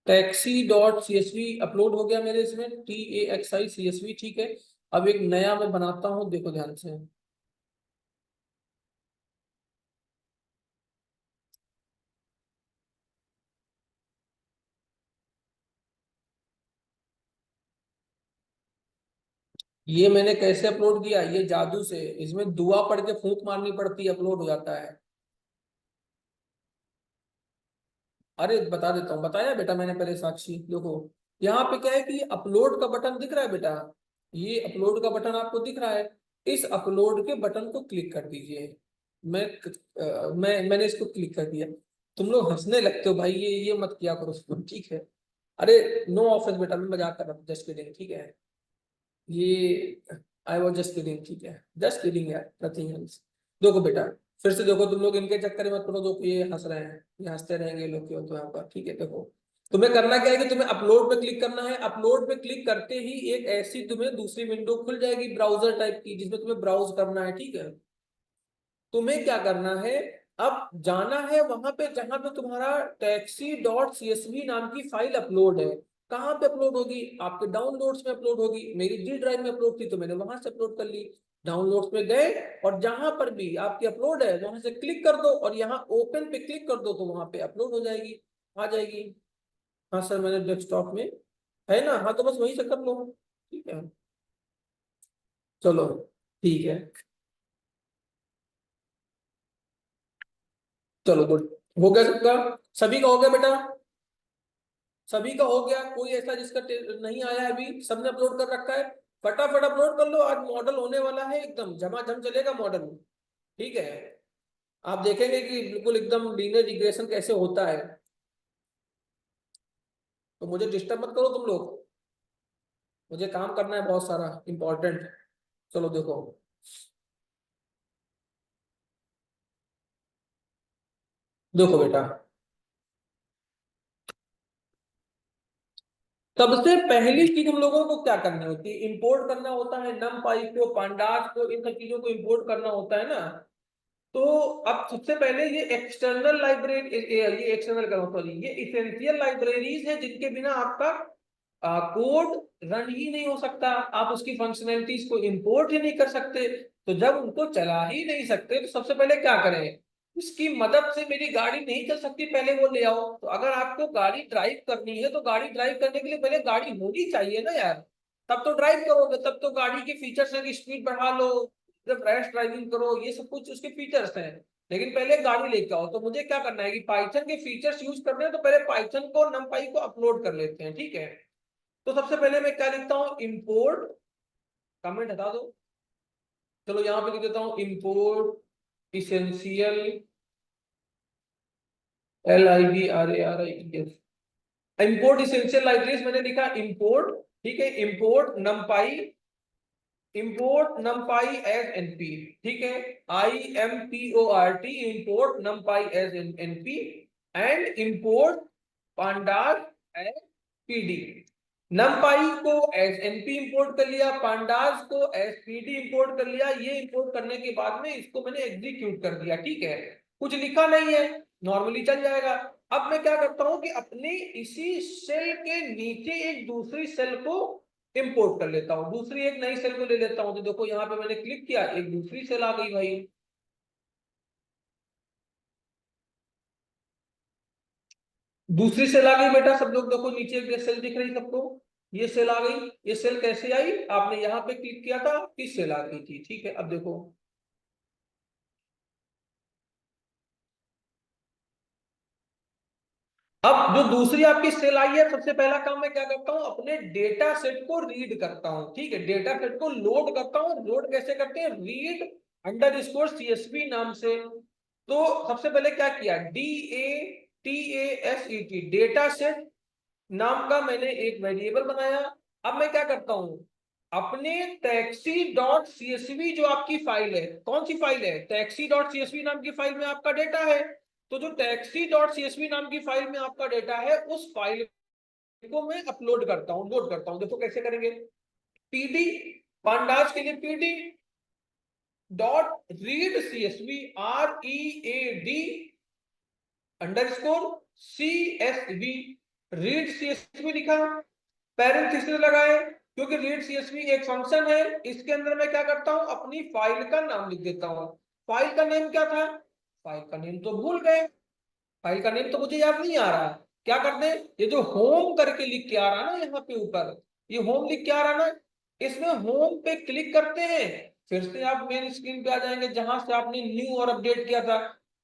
taxi.csv अपलोड हो गया मेरे इसमें, TAXI CSV। ठीक है, अब एक नया मैं बनाता हूँ, देखो ध्यान से। ये मैंने कैसे अपलोड किया, ये जादू से, इसमें दुआ पढ़ के फूंक मारनी पड़ती है, अपलोड हो जाता है। अरे बता देता हूँ, बताया बेटा मैंने पहले साक्षी। देखो यहाँ पे क्या है कि अपलोड का बटन दिख रहा है बेटा, ये अपलोड का बटन आपको दिख रहा है, इस अपलोड के बटन को क्लिक कर दीजिए। मैंने इसको क्लिक कर दिया। तुम लोग हंसने लगते हो भाई, ये मत किया करो उसको, ठीक है। अरे नो ऑफेंस बेटा, मैं मजाक कर रहा हूँ, जस्ट किडिंग। ठीक है, ये आई वॉज जस्ट किडिंग, ठीक है, जस्ट किडिंग यार, नथिंग एल्स। देखो बेटा, फिर से देखो, तुम लोग इनके चक्कर में मत पड़ो, जो ये हंस रहे हैं, ये हंसते रहेंगे लोग क्यों, तो यहाँ पर ठीक है। देखो तुम्हें करना क्या है कि तुम्हें अपलोड पे क्लिक करना है। अपलोड पे क्लिक करते ही एक ऐसी तुम्हें दूसरी विंडो खुल जाएगी ब्राउजर टाइप की, जिसमें तुम्हें ब्राउज करना है, ठीक है। तुम्हें क्या करना है, अब जाना है वहां पे जहां पे तुम्हारा taxi.csv नाम की फाइल अपलोड है। कहाँ पे अपलोड होगी, आपके डाउनलोड्स में अपलोड होगी। मेरी जी ड्राइव में अपलोड थी तो मैंने वहां से अपलोड कर ली। डाउनलोड्स में गए और जहां पर भी आपकी अपलोड है वहां से क्लिक कर दो और यहाँ ओपन पे क्लिक कर दो, तो वहां पे अपलोड हो जाएगी, आ जाएगी। हाँ सर, मैंने डेस्कटॉप में है ना, हाँ तो बस वही से कर लो, ठीक है। चलो ठीक है, चलो गुड। हो गया सबका, सभी का हो गया बेटा, सभी का हो गया। कोई ऐसा जिसका नहीं आया है अभी, सबने अपलोड कर रखा है। फटाफट अपलोड कर लो, आज मॉडल होने वाला है, एकदम झमाझम चलेगा मॉडल, ठीक है। आप देखेंगे कि बिल्कुल एकदम लीनियर रिग्रेशन कैसे होता है। तो मुझे डिस्टर्ब मत करो तुम लोग, मुझे काम करना है बहुत सारा इंपॉर्टेंट। चलो देखो, देखो बेटा, सबसे पहली चीज हम लोगों को क्या करनी होती है, इंपोर्ट करना होता है numpy को, pandas को, इन सब चीजों को इंपोर्ट करना होता है ना। तो अब सबसे पहले ये एक्सटर्नल लाइब्रेरी, ये एक्सटर्नल करो सॉरी, ये इसेंशियल लाइब्रेरीज है जिनके बिना आपका कोड रन ही नहीं हो सकता। आप उसकी फंक्शनैलिटीज को इंपोर्ट ही नहीं कर सकते। तो जब उनको चला ही नहीं सकते तो सबसे पहले क्या करें, इसकी मदद से मेरी गाड़ी नहीं चल सकती, पहले वो ले आओ। तो अगर आपको गाड़ी ड्राइव करनी है तो गाड़ी ड्राइव करने के लिए पहले गाड़ी होनी चाहिए ना यार, तब तो ड्राइव करोगे। तब तो गाड़ी के फीचर्स हैं कि स्पीड बढ़ा लो, जब रैश ड्राइविंग करो, ये सब कुछ उसके फीचर्स हैं। लेकिन पहले गाड़ी लेके आओ। तो मुझे क्या करना है कि पाइथन के फीचर्स यूज करने हैं, तो पहले पाइथन को नमपाई को अपलोड कर लेते हैं, ठीक है। तो सबसे पहले मैं क्या लिखता हूँ, इंपोर्ट, कमेंट हटा दो, चलो यहाँ पे लिख देता हूँ import essential, LIBRARIES, import essential libraries मैंने लिखा इंपोर्ट, ठीक है। Import numpy, import numpy as NP, ठीक है। IMPORT, import numpy as NP, and import pandas as PD. Numpy को एज एनपी इंपोर्ट कर लिया, पांडास को एज पीडी इंपोर्ट कर लिया। ये इंपोर्ट करने के बाद में इसको मैंने एग्जीक्यूट कर दिया, ठीक है। कुछ लिखा नहीं है, नॉर्मली चल जाएगा। अब मैं क्या करता हूं कि अपने इसी सेल के नीचे एक दूसरी सेल को इंपोर्ट कर लेता हूं, दूसरी एक नई सेल को ले लेता हूं। तो देखो यहाँ पे मैंने क्लिक किया, एक दूसरी सेल आ गई भाई, दूसरी सेल आ गई बेटा। सब लोग देखो नीचे एक सेल दिख रही सबको, ये सेल आ गई। ये सेल कैसे आई, आपने यहाँ पे क्लिक किया था, किस सेल आ गई थी, ठीक है। अब देखो, अब जो दूसरी आपकी सेल आई है, सबसे पहला काम मैं क्या करता हूं, अपने डेटा सेट को रीड करता हूं, ठीक है। डेटा सेट को लोड करता हूं। लोड कैसे करते हैं, रीड अंडरस्कोर CSV नाम से। तो सबसे पहले क्या किया, DATASET, डेटा सेट नाम का मैंने एक वेरिएबल बनाया। अब मैं क्या करता हूं, अपने taxi.csv जो आपकी फाइल है, कौन सी फाइल है, taxi.csv नाम की फाइल में आपका डेटा है। तो जो taxi.csv नाम की फाइल में आपका डेटा है, उस फाइल को मैं अपलोड करता हूं, लोड करता हूं। देखो कैसे करेंगे, पीडी, पांडास के लिए PD dot read CSV, READ underscore CSV, read CSV लिखा, पैरेंथेसिस लगाए, क्योंकि रीड CSV एक फंक्शन है। इसके अंदर मैं क्या करता हूं, अपनी फाइल का नाम लिख देता हूं। फाइल का नेम क्या था, फाइल का नेम तो भूल गए, फाइल का नेम तो मुझे याद नहीं आ रहा। क्या करते हैं, ये जो होम करके लिख के आ रहा है ना यहाँ पे ऊपर, ये होम लिख के आ रहा है ना, इसमें होम पे क्लिक करते हैं। फिर से आप मेन स्क्रीन पे आ जाएंगे जहां से आपने न्यू और अपडेट किया था।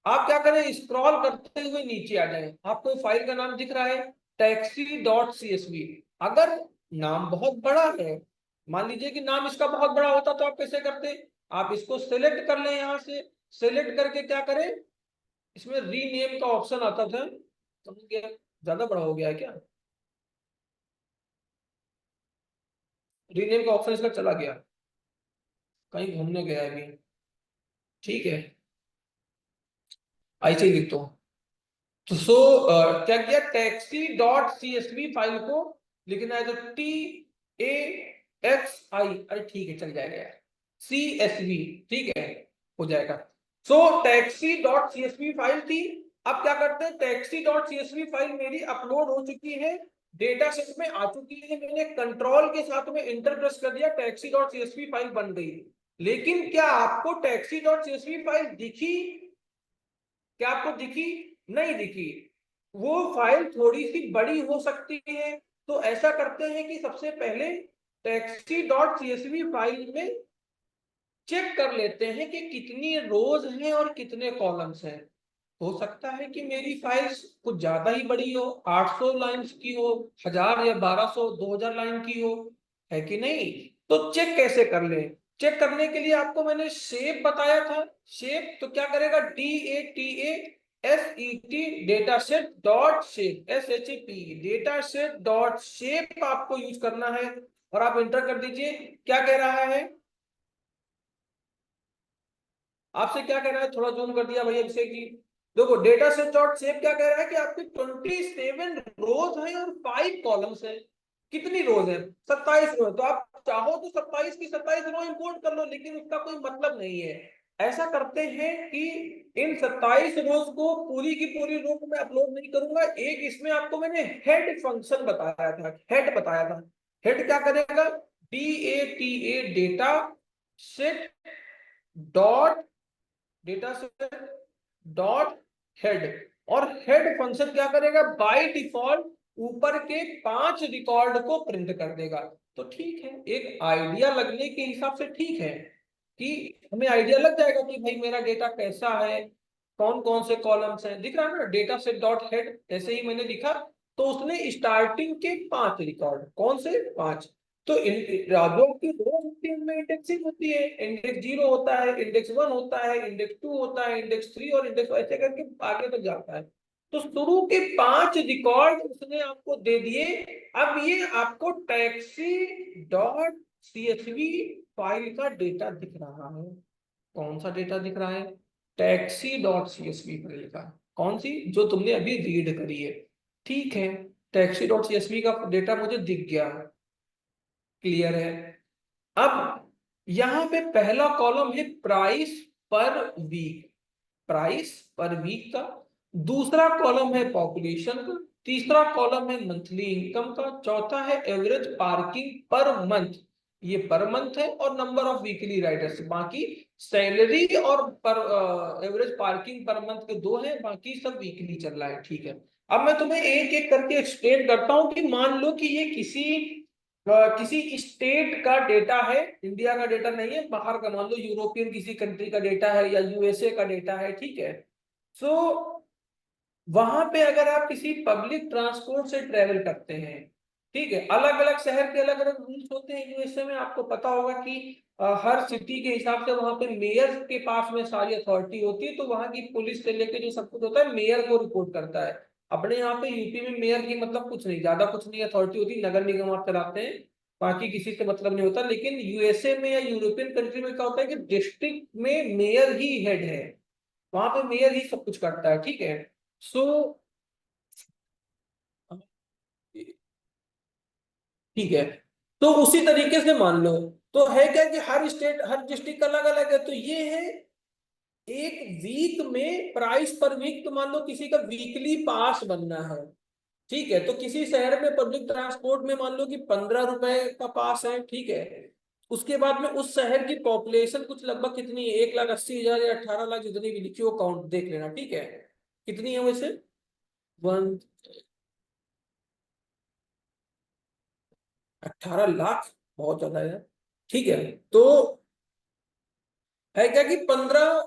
आप क्या करें, स्क्रॉल करते हुए नीचे आ जाएं, आपको फाइल का नाम दिख रहा है taxi.csv। अगर नाम बहुत बड़ा है, मान लीजिए कि नाम इसका बहुत बड़ा होता, तो आप कैसे करते, आप इसको सेलेक्ट कर लें, यहां से सेलेक्ट करके क्या करें, इसमें रीनेम का ऑप्शन आता था, समझ गया, ज्यादा बड़ा हो गया है क्या, रीनेम का ऑप्शन इसका चला गया। कहीं घूमने गया है अभी, ठीक है, ऐसे ही लिखता हूँ। तो क्या किया, टैक्सी डॉट CSV फाइल को लिखना है, तो TAXI, अरे ठीक है चल जाएगा यार, CSV, ठीक है हो जाएगा। टैक्सी डॉट CSV फाइल थी। अब क्या करते हैं, टैक्सी डॉट CSV फाइल मेरी अपलोड हो चुकी है, डेटा सेट में आ चुकी है, मैंने कंट्रोल के साथ में इंटर प्रेस कर दिया, टैक्सी डॉट CSV फाइल बन गई। लेकिन क्या आपको टैक्सी डॉट CSV फाइल दिखी? क्या आपको दिखी? नहीं दिखी। वो फाइल थोड़ी सी बड़ी हो सकती है, तो ऐसा करते हैं कि सबसे पहले टैक्सी डॉट CSV फाइल में चेक कर लेते हैं कि कितनी रोज हैं और कितने कॉलम्स हैं। हो सकता है कि मेरी फाइल्स कुछ ज्यादा ही बड़ी हो, 800 लाइंस की हो, 1000 या 1200 2000 लाइन की हो, है कि नहीं? तो चेक कैसे कर ले? चेक करने के लिए आपको मैंने शेप बताया था। शेप तो क्या करेगा, DATASET data set dot shape, SHAP data set dot shape आपको यूज करना है, और आप इंटर कर दीजिए। क्या कह रहा है आपसे, क्या कह रहा है, थोड़ा जूम कर दिया भैया जिसे कि देखो, डेटा सेट डॉट शेप क्या कह रहा है कि आपके 27 रोज हैं और 5 कॉलम्स हैं। कितनी रोज है? 27 रो है। तो आप चाहो तो 27 की 27 रो इंपोर्ट कर लो, लेकिन उसका कोई मतलब नहीं है। ऐसा करते हैं कि इन 27 रोज को पूरी की पूरी रो को मैं अपलोड नहीं करूंगा, एक इसमें आपको मैंने हेड फंक्शन बताया था, हेड बताया था। हेड क्या करेगा, DATA data set dot, data set dot head, और हेड फंक्शन क्या करेगा, बाय डिफॉल्ट ऊपर के 5 रिकॉर्ड को प्रिंट कर देगा। तो ठीक है, एक आइडिया लगने के हिसाब से ठीक है कि हमें आइडिया लग जाएगा कि भाई मेरा डेटा कैसा है, कौन कौन से कॉलम्स हैं, दिख रहा है ना, डेटा सेट डॉट हेड ऐसे ही मैंने लिखा। तो उसने स्टार्टिंग के 5 रिकॉर्ड, कौन से 5? तो राज्यों की दो होती है, उनमें इंडेक्सिंग होती है, इंडेक्स 0 होता है, इंडेक्स 1 होता है, इंडेक्स 2 होता है, इंडेक्स 3 और इंडेक्स ऐसे करके आगे तक जाता है। तो शुरू के 5 रिकॉर्ड उसने आपको दे दिए। अब ये आपको टैक्सी डॉट CSV फाइल का डेटा दिख रहा है। कौन सा डेटा दिख रहा है? टैक्सी डॉट CSV फाइल का। कौन सी? जो तुमने अभी रीड करी है। ठीक है, टैक्सी डॉट CSV का डेटा मुझे दिख गया, क्लियर है। अब यहां पे पहला कॉलम है price per week, price per week का। दूसरा कॉलम है पॉपुलेशन का। तीसरा कॉलम है मंथली इनकम का। चौथा है एवरेज पार्किंग पर मंथ, ये पर मंथ है, और नंबर ऑफ वीकली राइडर्स। बाकी सैलरी और पर एवरेज पार्किंग पर मंथ के 2 हैं, बाकी सब वीकली चल रहा है, ठीक है। अब मैं तुम्हें एक एक करके एक्सप्लेन करता हूं कि मान लो कि ये किसी स्टेट का डेटा है, इंडिया का डेटा नहीं है, बाहर का, मान लो यूरोपियन किसी कंट्री का डेटा है या USA का डेटा है, ठीक है। सो वहां पे अगर आप किसी पब्लिक ट्रांसपोर्ट से ट्रेवल करते हैं, ठीक है, अलग अलग शहर के अलग अलग रूल्स होते हैं USA में, आपको पता होगा कि हर सिटी के हिसाब से वहां पे मेयर के पास में सारी अथॉरिटी होती है, तो वहां की पुलिस से लेके जो सब कुछ होता है मेयर को रिपोर्ट करता है। अपने यहाँ पे यूपी में मेयर की मतलब कुछ नहीं, ज्यादा कुछ नहीं अथॉरिटी होती, नगर निगम आप चलाते हैं, बाकी किसी से मतलब नहीं होता। लेकिन USA में या यूरोपियन कंट्री में क्या होता है कि डिस्ट्रिक्ट में मेयर ही हेड है, वहां पे मेयर ही सब कुछ करता है, ठीक है। सो ठीक है, तो उसी तरीके से मान लो, तो है क्या कि हर स्टेट हर डिस्ट्रिक्ट अलग अलग है, तो ये है एक वीक में प्राइस पर वीक। तो मान लो किसी का वीकली पास बनना है, ठीक है, तो किसी शहर में पब्लिक ट्रांसपोर्ट में मान लो कि 15 रुपए का पास है, ठीक है। उसके बाद में उस शहर की पॉपुलेशन कुछ लगभग कितनी है, 1,80,000 या 18 लाख, जितनी भी लिखी हो काउंट देख लेना, ठीक है। कितनी है वैसे? वन 18 लाख, बहुत ज्यादा है, ठीक है। तो है क्या कि $15,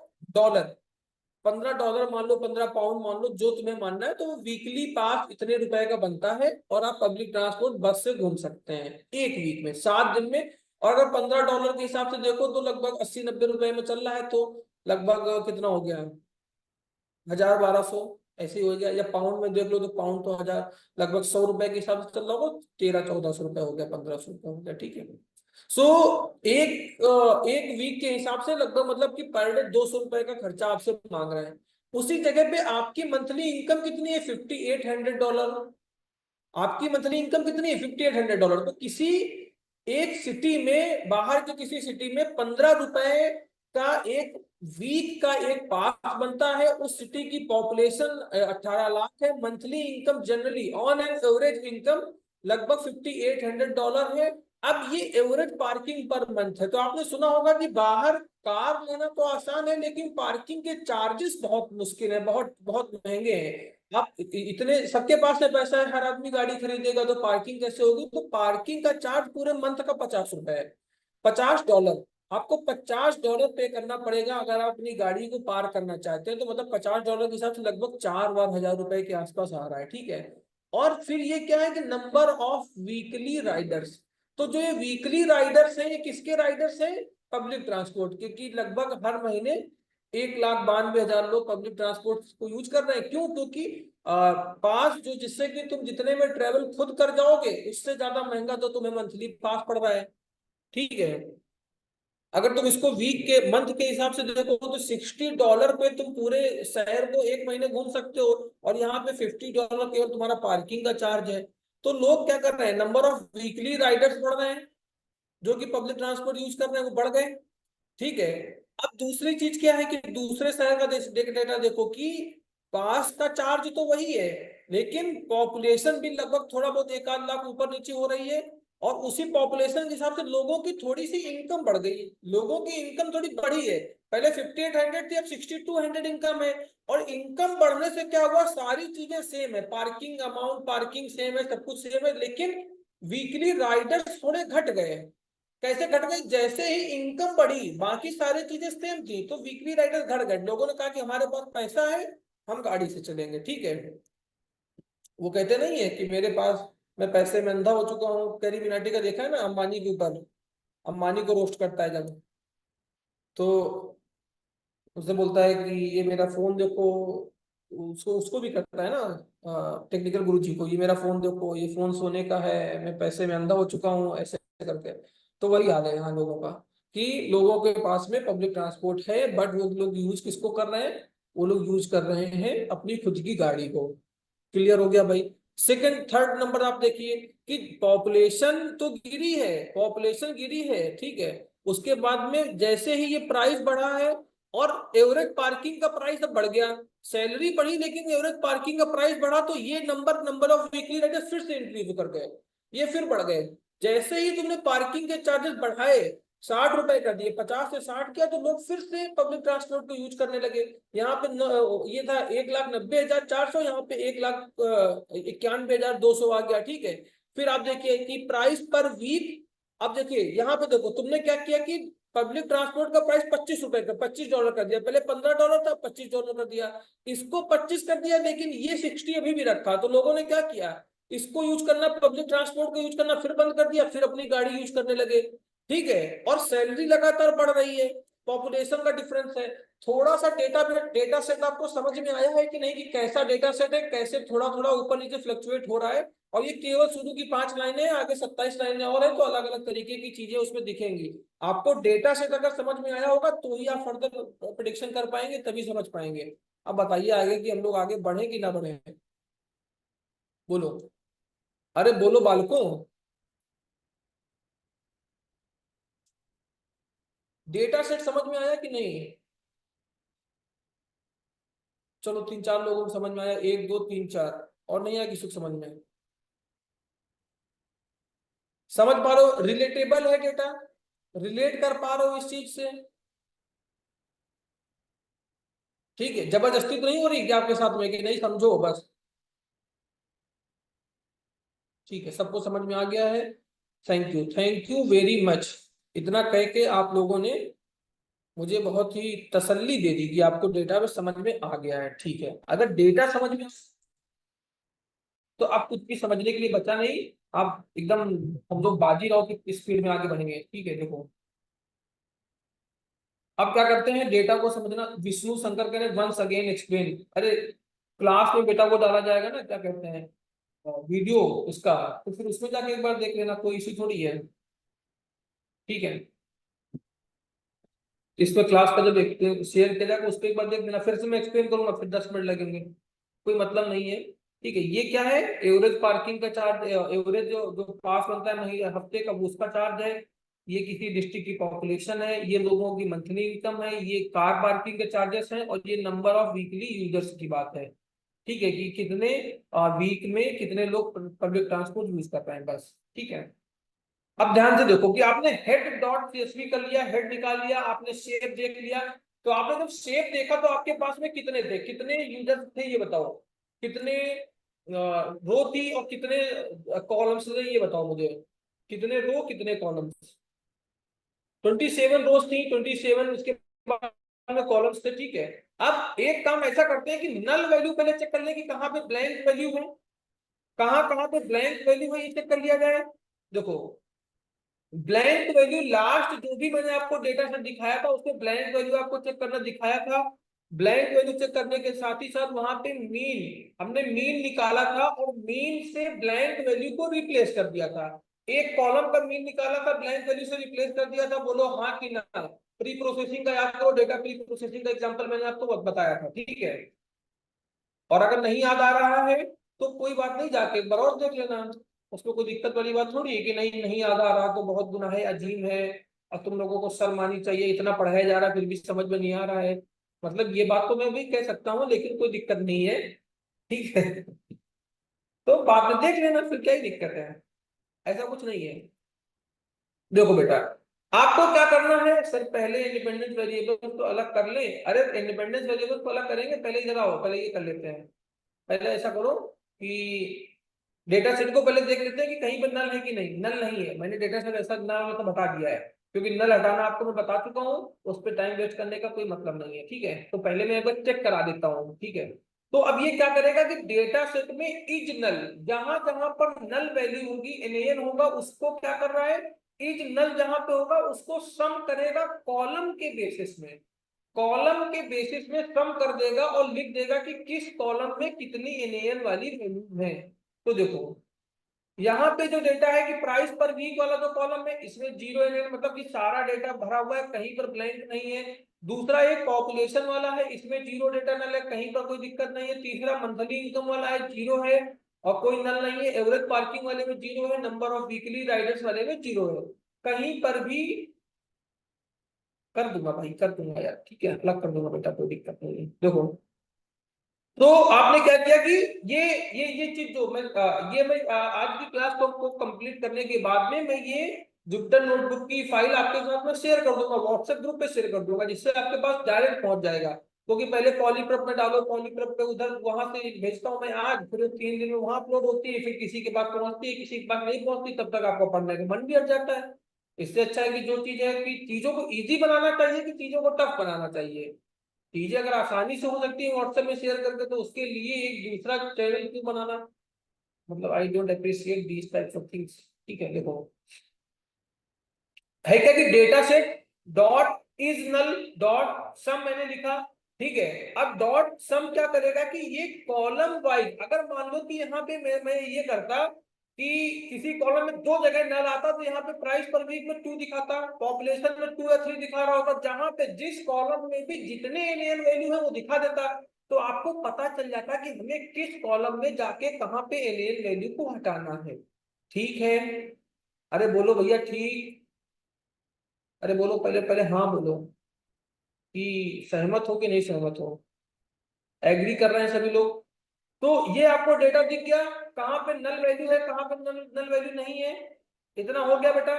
$15 मान लो, 15 पाउंड मान लो, जो तुम्हें मानना है, तो वो वीकली पास इतने रुपए का बनता है, और आप पब्लिक ट्रांसपोर्ट बस से घूम सकते हैं एक वीक में, 7 दिन में। और अगर $15 के हिसाब से देखो तो लगभग 80-90 रुपए में चल रहा है, तो लगभग कितना हो गया, 1000-1200 ऐसे ही हो गया। या पाउंड में देख लो तो पाउंड तो 1000, लगभग 100 रुपए के हिसाब से चल रहा होगा, 1300-1400 रुपए हो गया, 1500 रुपए हो गया, ठीक है। सो एक वीक के हिसाब से लगभग मतलब कि पर डे 200 रुपए का खर्चा आपसे मांग रहे हैं। उसी जगह पे आपकी मंथली इनकम कितनी है, $5800। आपकी मंथली इनकम कितनी है, $5800। तो किसी एक सिटी में, बाहर की किसी सिटी में 15 रुपए का एक वीक का एक पास बनता है। उस सिटी की पॉपुलेशन 18 लाख है। Monthly income generally on an average income लगभग $5800 है। अब ये एवरेज पार्किंग पर मंथ है। तो आपने सुना होगा कि बाहर कार लेना तो आसान है, लेकिन पार्किंग के चार्जेस बहुत मुश्किल है, बहुत बहुत महंगे हैं। आप इतने सबके पास में पैसा है, हर आदमी गाड़ी खरीदेगा, तो पार्किंग कैसे होगी? तो पार्किंग का चार्ज पूरे मंथ का $50 है, $50। आपको $50 पे करना पड़ेगा अगर आप अपनी गाड़ी को पार करना चाहते हैं। तो मतलब $50 के हिसाब से लगभग 4 बार 1000 रुपए के आसपास आ रहा है, ठीक है। और फिर ये क्या है कि नंबर ऑफ वीकली राइडर्स। तो जो ये वीकली राइडर्स हैं, ये किसके राइडर्स हैं? पब्लिक ट्रांसपोर्ट के, कि लगभग हर महीने 1,92,000 लोग पब्लिक ट्रांसपोर्ट को यूज कर रहे हैं। क्यों? क्योंकि पास जो, जिससे कि तुम जितने में ट्रेवल खुद कर जाओगे उससे ज्यादा महंगा तो तुम्हें मंथली पास पड़ रहा है, ठीक है। अगर तुम इसको वीक के मंथ के हिसाब से देखो तो $60 पे तुम पूरे शहर को एक महीने घूम सकते हो। और यहाँ पे $50 केवल तुम्हारा पार्किंग का चार्ज है। तो लोग क्या कर रहे हैं, नंबर ऑफ वीकली राइडर्स बढ़ रहे हैं, जो कि पब्लिक ट्रांसपोर्ट यूज कर रहे हैं वो बढ़ गए, ठीक है। अब दूसरी चीज क्या है कि दूसरे शहर का डेटा देखो कि पास का चार्ज तो वही है, लेकिन पॉपुलेशन भी लगभग थोड़ा बहुत 1 आध लाख ऊपर नीचे हो रही है। और उसी पॉपुलेशन के हिसाब से लोगों की थोड़ी सी इनकम बढ़ गई, लोगों की इनकम थोड़ी बढ़ी है। पहले 5800 थी, अब 6200 इनकम है। और इनकम बढ़ने से क्या हुआ, सारी चीजें सेम है, पार्किंग अमाउंट पार्किंग सेम है, सब कुछ सेम है, लेकिन वीकली राइडर्स थोड़े घट गए। कैसे घट गई? जैसे ही इनकम बढ़ी बाकी सारी चीजें सेम थी, तो वीकली राइडर्स घट गए। लोगों ने कहा कि हमारे पास पैसा है, हम गाड़ी से चलेंगे, ठीक है। वो कहते नहीं है कि मेरे पास, मैं पैसे में अंधा हो चुका हूँ। कैरी मिनाटी का देखा है ना, अंबानी के ऊपर, अंबानी को रोस्ट करता है जब, तो उससे बोलता है कि ये मेरा फोन देखो, उसको उसको भी करता है ना टेक्निकल गुरु जी को, ये मेरा फोन देखो, ये फोन सोने का है, मैं पैसे में अंधा हो चुका हूँ, ऐसे करके। तो वही हाल है यहाँ लोगों का, कि लोगों के पास में पब्लिक ट्रांसपोर्ट है, बट वो लोग यूज किसको कर रहे हैं? वो लोग यूज कर रहे हैं अपनी खुद की गाड़ी को। क्लियर हो गया भाई? सेकंड थर्ड नंबर आप देखिए कि पॉपुलेशन तो गिरी है, पॉपुलेशन गिरी है, ठीक है। उसके बाद में जैसे ही ये प्राइस बढ़ा है, और एवरेज पार्किंग का प्राइस अब बढ़ गया, सैलरी बढ़ी लेकिन एवरेज पार्किंग का प्राइस बढ़ा, तो ये नंबर ऑफ वीकली राइडर्स फिर से इंक्रीज कर गए, ये फिर बढ़ गए। जैसे ही तुमने पार्किंग के चार्जेस बढ़ाए, 60 रुपए कर दिए, 50 से 60 किया, तो लोग फिर से पब्लिक ट्रांसपोर्ट को यूज करने लगे। यहाँ पे ये था 1,90,400, यहाँ पे 1,91,200 आ गया, ठीक है। फिर आप देखिए कि प्राइस पर वीक, अब देखिए यहाँ पे देखो तुमने क्या किया कि पब्लिक ट्रांसपोर्ट का प्राइस $25 का, $25 कर दिया। पहले $15 था, $25 कर दिया। इसको 25 कर दिया, लेकिन ये 60 अभी भी रखा। तो लोगों ने क्या किया, इसको यूज करना, पब्लिक ट्रांसपोर्ट को यूज करना फिर बंद कर दिया, फिर अपनी गाड़ी यूज करने लगे, ठीक है। और सैलरी लगातार बढ़ रही है, पॉपुलेशन का डिफरेंस है। थोड़ा सा डेटा सेट आपको समझ में आया है कि नहीं, कि कैसा डेटा सेट है, कैसे थोड़ा थोड़ा ऊपर नीचे फ्लक्चुएट हो रहा है। और ये केवल शुरू की 5 लाइनें हैं, आगे 27 लाइनें और है, तो अलग अलग तरीके की चीजें उसमें दिखेंगी। आपको डेटा सेट अगर समझ में आया होगा तो ही आप फर्दर प्रिडिक्शन कर पाएंगे, तभी समझ पाएंगे। अब बताइए आगे कि हम लोग आगे बढ़े कि ना बढ़े। बोलो, अरे बोलो बालकों, डेटा सेट समझ में आया कि नहीं? चलो 3 4 लोगों को समझ में आया, 1 2 3 4, और नहीं आया किसी को समझ में? समझ पा रहे हो? रिलेटेबल है डेटा, रिलेट कर पा रहे हो इस चीज से, ठीक है। जबरदस्ती तो नहीं हो रही कि आपके साथ में कि नहीं समझो बस, ठीक है, सबको समझ में आ गया है। Thank you very much. इतना कह के आप लोगों ने मुझे बहुत ही तसल्ली दे दी कि आपको डेटा में समझ में आ गया है, ठीक है। अगर डेटा समझ में, तो आप कुछ भी समझने के लिए बचा नहीं। आप एकदम, हम लोग बाजी रहो कि स्पीड में आगे बढ़ेंगे, ठीक है। देखो अब क्या करते हैं, डेटा को समझना, विष्णु शंकर कह रहे वंस अगेन एक्सप्लेन। अरे क्लास में बेटा को डाला जाएगा ना, क्या कहते हैं, वीडियो उसका, तो फिर उसमें जाके एक बार देख लेना, कोई इशू थोड़ी है। ठीक है, इसमें क्लास का जब शेयर किया जाएगा उसको एक बार देख लेना, फिर से मैं एक्सप्लेन करूंगा, फिर 10 मिनट लगेंगे, कोई मतलब नहीं है। ठीक है, ये क्या है, एवरेज पार्किंग का चार्ज, एवरेज जो पास बनता है महीने हफ्ते का, वो उसका चार्ज है। ये किसी डिस्ट्रिक्ट की पॉपुलेशन है, ये लोगों की मंथली इनकम है, ये कार पार्किंग के चार्जेस हैं, और ये नंबर ऑफ वीकली यूजर्स की बात है। ठीक है, कि कितने वीक में कितने लोग पब्लिक ट्रांसपोर्ट यूज कर रहे हैं, बस। ठीक है, अब ध्यान से देखो कि आपने हेड डॉट सीएसवी कर लिया, हेड निकाल लिया, आपने शेप देख लिया। तो आपने जब शेप देखा तो आपके पास में कितने थे, कितने यूजर थे, ये बताओ। कितने रो थी और कितने कॉलम्स थे, ये बताओ मुझे। कितने रो कितने कॉलम्स? 27 रोज थी, 27 उसके बाद में कॉलम्स थे। ठीक है, अब एक काम ऐसा करते हैं कि नल वैल्यू पहले चेक कर ले कि कहाँ पे ब्लैंक वैल्यू है, कहाँ कहाँ पे ब्लैंक वैल्यू है, ये चेक कर लिया जाए। देखो, ब्लैंक वैल्यू लास्ट जो भी मैंने आपको डेटा सेट दिखाया था उसमें ब्लैंक वैल्यू आपको चेक करना दिखाया था। ब्लैंक वैल्यू चेक करने के साथ ही साथ वहां पे मीन, हमने मीन निकाला था और मीन से ब्लैंक वैल्यू को रिप्लेस कर दिया था। एक कॉलम का मीन निकाला था, ब्लैंक वैल्यू से रिप्लेस कर दिया था, बोलो हाँ कि ना। प्री प्रोसेसिंग का याद करो, डेटा प्री प्रोसेसिंग का एग्जांपल मैंने आपको बताया था। ठीक है, और अगर नहीं याद आ रहा है तो कोई बात नहीं, जाके एक बार और देख लेना, उसमें कोई दिक्कत वाली बात थोड़ी है कि नहीं नहीं याद आ रहा तो बहुत गुनाह है, अजीब है, और तुम लोगों को शर्म आनी चाहिए, इतना पढ़ाया जा रहा है फिर भी समझ में नहीं आ रहा है। मतलब ये बात तो मैं भी कह सकता हूँ, लेकिन कोई दिक्कत नहीं है। ठीक है, तो बाद में देख लेना, फिर क्या ही दिक्कत है, ऐसा कुछ नहीं है। देखो बेटा, आपको क्या करना है सर, पहले इंडिपेंडेंट वेरिएबल तो अलग कर ले। अरे इंडिपेंडेंस वेरिएबल तो अलग करेंगे, पहले इधर आओ, पहले ये कर लेते हैं। पहले ऐसा करो कि डेटा सेट को पहले देख लेते हैं कि कहीं पर नल है कि नहीं। नल नहीं है, मैंने डेटा सेट ऐसा ना हो तो बता दिया है, क्योंकि नल हटाना आपको मैं बता चुका हूँ, उस पर टाइम वेस्ट करने का कोई मतलब नहीं है। ठीक है, तो पहले मैं एक बार चेक करा देता हूँ। ठीक है, तो अब ये क्या करेगा कि डेटा सेट में इज नल, जहां जहां पर नल वैल्यू होगी, एन होगा, उसको क्या कर रहा है, इज नल जहां पे होगा उसको सम करेगा कॉलम के बेसिस में। कॉलम के बेसिस में सम कर देगा और लिख देगा कि किस कॉलम में कितनी एन वाली वैल्यू है। तो देखो, यहाँ पे जो डेटा है कि प्राइस पर वीक वाला जो कॉलम है, इसमें जीरो एन मतलब कि सारा डेटा भरा हुआ है, कहीं पर ब्लैंक नहीं है। दूसरा एक पॉपुलेशन वाला है, इसमें जीरो डेटा नल है, कहीं पर कोई दिक्कत नहीं है। तीसरा मंथली इनकम वाला है, जीरो है और कोई नल नहीं है। एवरेज पार्किंग वाले में जीरो है, नंबर ऑफ वीकली राइडर्स वाले में जीरो है। कहीं पर भी कर दूंगा भाई, कर दूंगा यार, ठीक है, अलग कर दूंगा बेटा, कोई दिक्कत नहीं है। देखो, तो आपने क्या किया कि ये चीज जो मैं ये मैं आज की क्लास को कंप्लीट करने के बाद में मैं ये जुपिटर नोटबुक की फाइल आपके साथ में शेयर कर दूंगा, व्हाट्सएप ग्रुप पे शेयर कर दूंगा, जिससे आपके पास डायरेक्ट पहुंच जाएगा। क्योंकि पहले पॉलीप्रप में डालो, पॉलीप्रप पे उधर वहां से भेजता हूँ मैं आज, फिर 3 दिन में वहां अपलोड होती है, फिर किसी के पास पहुंचती है, किसी के पास नहीं पहुंचती, तब तक आपको पढ़ने का मन भी हट जाता है। इससे अच्छा है कि जो चीज है कि चीजों को इजी बनाना चाहिए कि चीजों को टफ बनाना चाहिए। चीजें अगर आसानी से हो सकती है व्हाट्सएप में शेयर करके, तो उसके लिए एक दूसरा चैनल क्यों बनाना। मतलब I don't appreciate these types of things. ठीक है, देखो, है क्या कि data set dot is null dot sum मैंने लिखा। ठीक है, अब डॉट सम क्या करेगा कि ये कॉलम वाइज, अगर मान लो कि यहाँ पे मैं ये करता कि किसी कॉलम में दो जगह नल आता, तो यहाँ पे प्राइस पर वीक में 2 दिखाता, पॉपुलेशन में 2 या 3 दिखा रहा होता, जहां पे जिस कॉलम में भी जितने एलियन वैल्यू है वो दिखा देता। तो आपको पता चल जाता कि हमें किस कॉलम में जाके कहाँ पे एलियन वैल्यू को हटाना है। ठीक है, अरे बोलो भैया ठीक, अरे बोलो, पहले पहले हाँ बोलो कि सहमत हो कि नहीं सहमत हो। एग्री कर रहे हैं सभी लोग? तो ये आपको डेटा दिख गया, कहाँ पे नल वैल्यू है, कहाँ पे नल नल वैल्यू नहीं है। इतना हो गया बेटा।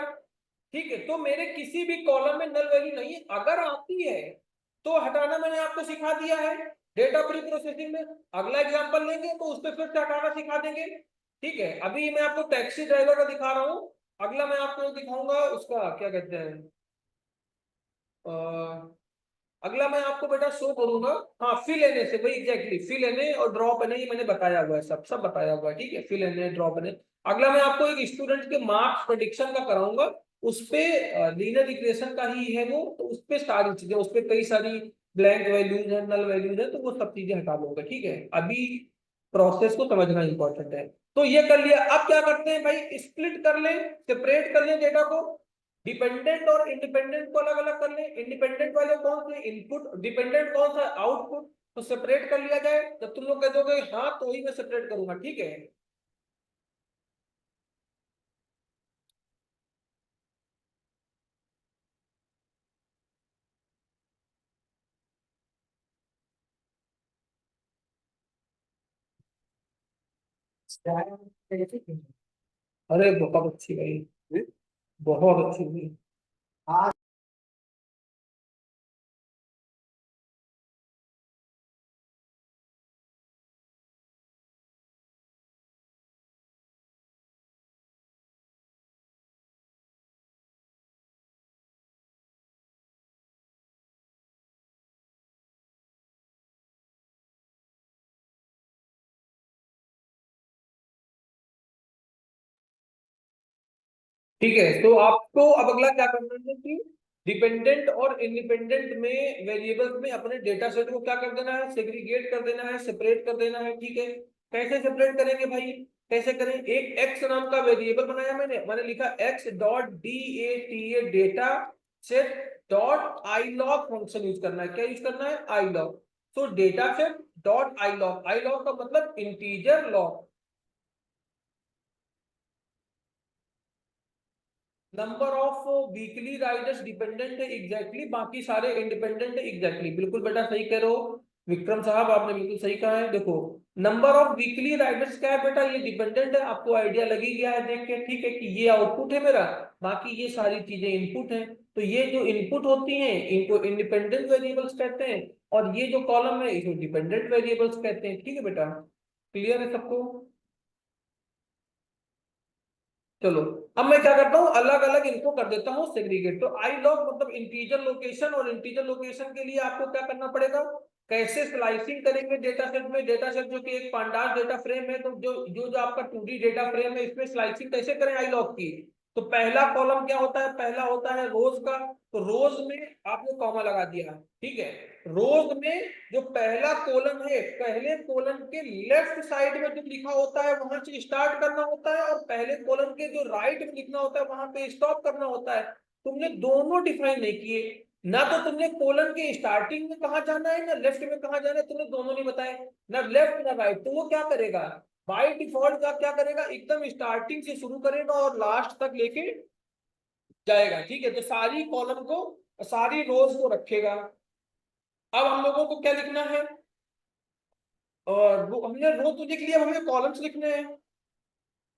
ठीक है, तो मेरे किसी भी कॉलम में नल वैल्यू नहीं है, अगर आती है तो हटाना मैंने आपको सिखा दिया है डेटा प्री प्रोसेसिंग में। अगला एग्जांपल लेंगे तो उस पर फिर से हटाना सिखा देंगे। ठीक है, अभी मैं आपको टैक्सी ड्राइवर का दिखा रहा हूँ, अगला मैं आपको दिखाऊंगा उसका क्या कहते हैं, अगला मैं आपको बेटा शो करूंगा। हाँ, फिल एन ए से, वही एग्जैक्टली फिल एन ए और ड्रॉप एन ए, ये मैंने बताया हुआ है, सब सब बताया हुआ है। ठीक है, fill N A drop N A. अगला मैं आपको एक स्टूडेंट के मार्क्स प्रेडिक्शन का कराऊंगा, उस पे लीनियर इक्वेशन का ही है वो, तो उस पे सारी चीजें, उस पे कई सारी ब्लैंक वैल्यूज है, नल वैल्यूज है, तो वो सब चीजें हटा दूंगा। ठीक है, अभी प्रोसेस को समझना इंपॉर्टेंट है। तो ये कर लिया, अब क्या करते हैं भाई, स्प्लिट कर लें, सेपरेट कर लें डेटा को। डिपेंडेंट और इंडिपेंडेंट को अलग अलग कर ले। इंडिपेंडेंट वाले कौन से, इनपुट, डिपेंडेंट कौन सा, आउटपुट। तो सेपरेट कर लिया जाए। जब तुम लोग कह दोगे हाँ तो ही मैं सेपरेट करूंगा, ठीक है। अरे बहुत अच्छी भाई, बहुत अच्छी हुई। ठीक है, तो आपको अब अगला क्या करना है कि डिपेंडेंट और इंडिपेंडेंट में वेरिएबल्स में अपने डेटा सेट को क्या कर देना है, सेग्रीगेट कर देना है, सेपरेट कर देना है, ठीक है। कैसे सेपरेट करेंगे भाई, कैसे करें। एक एक्स नाम का वेरिएबल बनाया मैंने लिखा x dot D A T A data set dot I log function use करना है। क्या यूज करना है, आई लॉग। तो data set dot I log, I log का मतलब integer log. Number of weekly Riders dependent है एग्जैक्टली, बाकी सारे इंडिपेंडेंट है एग्जैक्टली। बिल्कुल बेटा सही कह रहे हो विक्रम साहब, आपने बिल्कुल सही कहा है। देखो नंबर ऑफ वीकली राइडर्स क्या है बेटा, ये डिपेंडेंट है, आपको आइडिया लग ही गया है देख के, ठीक है, कि ये आउटपुट है मेरा, बाकी ये सारी चीजें इनपुट है। तो ये जो इनपुट होती हैं इनको इंडिपेंडेंट वेरिएबल्स कहते हैं, और ये जो कॉलम है इसको डिपेंडेंट वेरिएबल्स कहते हैं, ठीक है बेटा। क्लियर है सबको। चलो अब मैं क्या करता हूँ, अलग अलग इनको कर देता हूँ सेग्रीगेट। तो आई लॉग मतलब इंटीजर लोकेशन, और इंटीजर लोकेशन के लिए आपको क्या करना पड़ेगा, कैसे स्लाइसिंग करेंगे डेटा सेट में। डेटा सेट जो कि एक पांडास डेटा फ्रेम है, तो जो आपका 2D डेटा फ्रेम है, इसमें स्लाइसिंग कैसे करें आई लॉग की। तो पहला कॉलम क्या होता है, पहला होता है रोज का। तो रोज में आपने कॉमा लगा दिया, ठीक है। रोज में जो पहला कॉलम है, पहले कॉलम के लेफ्ट साइड में जो लिखा होता है वहां से स्टार्ट करना होता है, और पहले कॉलम के जो राइट में लिखना होता है वहां पे स्टॉप करना होता है। तुमने दोनों डिफाइन नहीं किए, ना तो तुमने कॉलम के स्टार्टिंग में कहा जाना है, ना लेफ्ट में कहा जाना है, तुमने दोनों नहीं बताए, ना लेफ्ट ना राइट। तो वो क्या करेगा, बाय डिफॉल्ट का क्या करेगा, एकदम स्टार्टिंग से शुरू करेगा और लास्ट तक लेके जाएगा, ठीक है। तो सारी कॉलम को, सारी रोज को रखेगा। अब हम लोगों को क्या लिखना है, और वो हमने रो तो लिख लिया, हमें कॉलम्स लिखने हैं।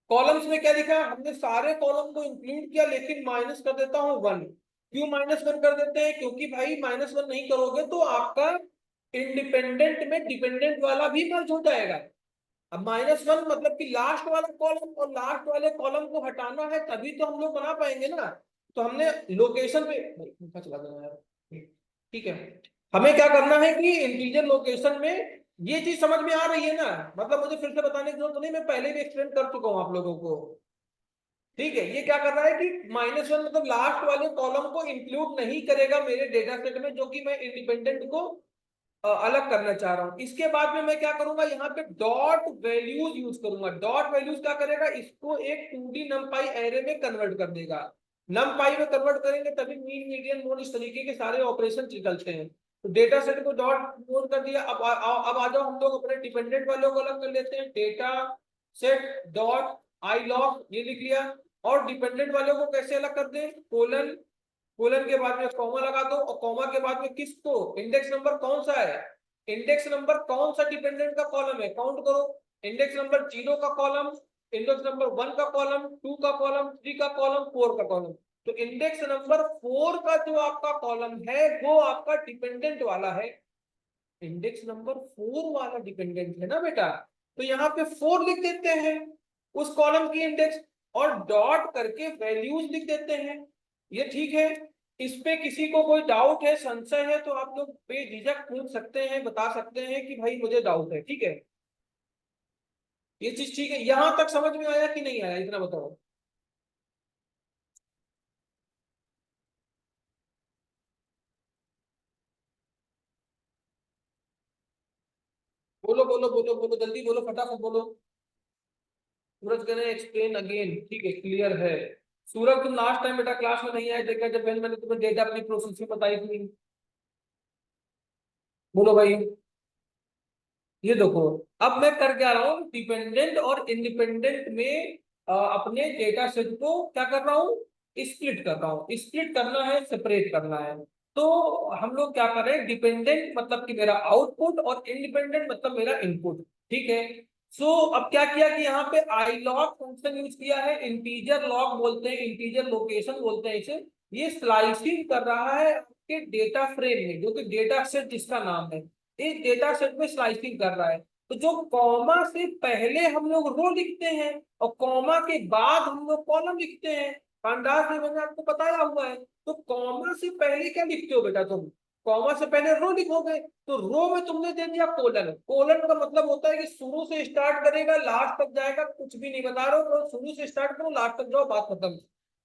कॉलम्स में क्या लिखा, हमने सारे कॉलम को इंक्लूड किया, लेकिन माइनस कर देता हूं वन। क्यों माइनस वन कर देते हैं, क्योंकि भाई माइनस वन नहीं करोगे तो आपका इंडिपेंडेंट में डिपेंडेंट वाला भी मर्ज हो जाएगा। अब माइनस वन मतलब कि लास्ट वाला कॉलम और लास्ट वाले कॉलम को हटाना है, तभी तो हम लोग बना पाएंगे ना। तो हमने लोकेशन पे पंखा चला देना यार, ठीक है। हमें क्या करना है कि इंटीजर लोकेशन में ये चीज समझ में आ रही है ना, मतलब मुझे फिर से बताने की जरूरत नहीं, मैं पहले भी एक्सप्लेन कर चुका हूं आप लोगों को। ठीक है, ये क्या कर रहा है कि माइनस वन मतलब लास्ट वाले कॉलम को इंक्लूड नहीं करेगा मेरे डेटा सेट में, जो कि मैं इंडिपेंडेंट को अलग करना चाह रहा हूं। इसके बाद में मैं क्या करूंगा, यहाँ पे डॉट वैल्यूज यूज करूंगा। डॉट वैल्यूज क्या करेगा, इसको एक 2D नमपाई एरे में कन्वर्ट कर देगा। नमपाई में कन्वर्ट करेंगे तभी मीन मीडियन मोड इस तरीके के सारे ऑपरेशन निकलते हैं। तो data set co dot mode कर दिया। अब आ जाओ हम लोग अपने डिपेंडेंट वालों को अलग कर लेते हैं। Data set dot I log ये लिख लिया। और डिपेंडेंट वालों को कैसे अलग कर दें, कोलन, कोलन के बाद में कॉमा लगा दो, और कॉमा के बाद में किसको, इंडेक्स नंबर कौन सा है, इंडेक्स नंबर कौन सा डिपेंडेंट का कॉलम है, काउंट करो। इंडेक्स नंबर 0 का कॉलम, इंडेक्स नंबर 1 का कॉलम, 2 का कॉलम, 3 का कॉलम, 4 का कॉलम। तो इंडेक्स नंबर 4 का जो आपका कॉलम है वो आपका डिपेंडेंट वाला है। इंडेक्स नंबर 4 वाला डिपेंडेंट है ना बेटा। तो यहाँ पे 4 लिख देते हैं उस कॉलम की इंडेक्स, और डॉट करके वैल्यूज लिख देते हैं। ये ठीक है। इस पे किसी को कोई डाउट है, संशय है, तो आप लोग बेझिझक पूछ सकते हैं, बता सकते हैं कि भाई मुझे डाउट है, ठीक है। ये चीज ठीक है, यहां तक समझ में आया कि नहीं आया, इतना बताओ। बोलो बोलो बोलो बोलो, जल्दी बोलो, फटाफट बोलो। सूरज कह रहे एक्सप्लेन अगेन, ठीक है, क्लियर है। सूरज तुम लास्ट टाइम बेटा क्लास में नहीं आए थे क्या, जब मैंने तुम्हें डेटा अपनी प्रोसेसिंग बताई थी? बोलो भाई। ये देखो, अब मैं कर क्या रहा हूँ, डिपेंडेंट और इंडिपेंडेंट में अपने डेटा सेट को क्या कर रहा हूँ, स्प्लिट कर रहा हूँ। स्प्लिट करना है, सेपरेट करना है। तो हम लोग क्या कर रहे हैं, डिपेंडेंट मतलब कि मेरा आउटपुट और इंडिपेंडेंट मतलब मेरा इनपुट। ठीक है। सो अब क्या किया कि यहाँ पे आई लॉग फंक्शन यूज किया है, इंटीजर लॉग बोलते हैं, इंटीजर लोकेशन बोलते हैं इसे। ये स्लाइसिंग कर रहा है आपके डेटा फ्रेम में, जो कि डेटा सेट जिसका नाम है, इस डेटा सेट में स्लाइसिंग कर रहा है। तो जो कॉमा से पहले हम लोग रो लिखते हैं और कॉमा के बाद हम लोग कॉलम लिखते हैं, अंदाज में मैंने आपको बताया हुआ है। तो कॉमा से पहले क्या लिखते हो बेटा तुम, कॉमा से पहले रो लिखोगे। तो रो में तुमने दे दिया कोलन। कोलन का मतलब होता है कि शुरू से स्टार्ट करेगा लास्ट तक जाएगा, कुछ भी नहीं बता रहे हो, तो शुरू से स्टार्ट करो लास्ट तक जाओ, बात खत्म।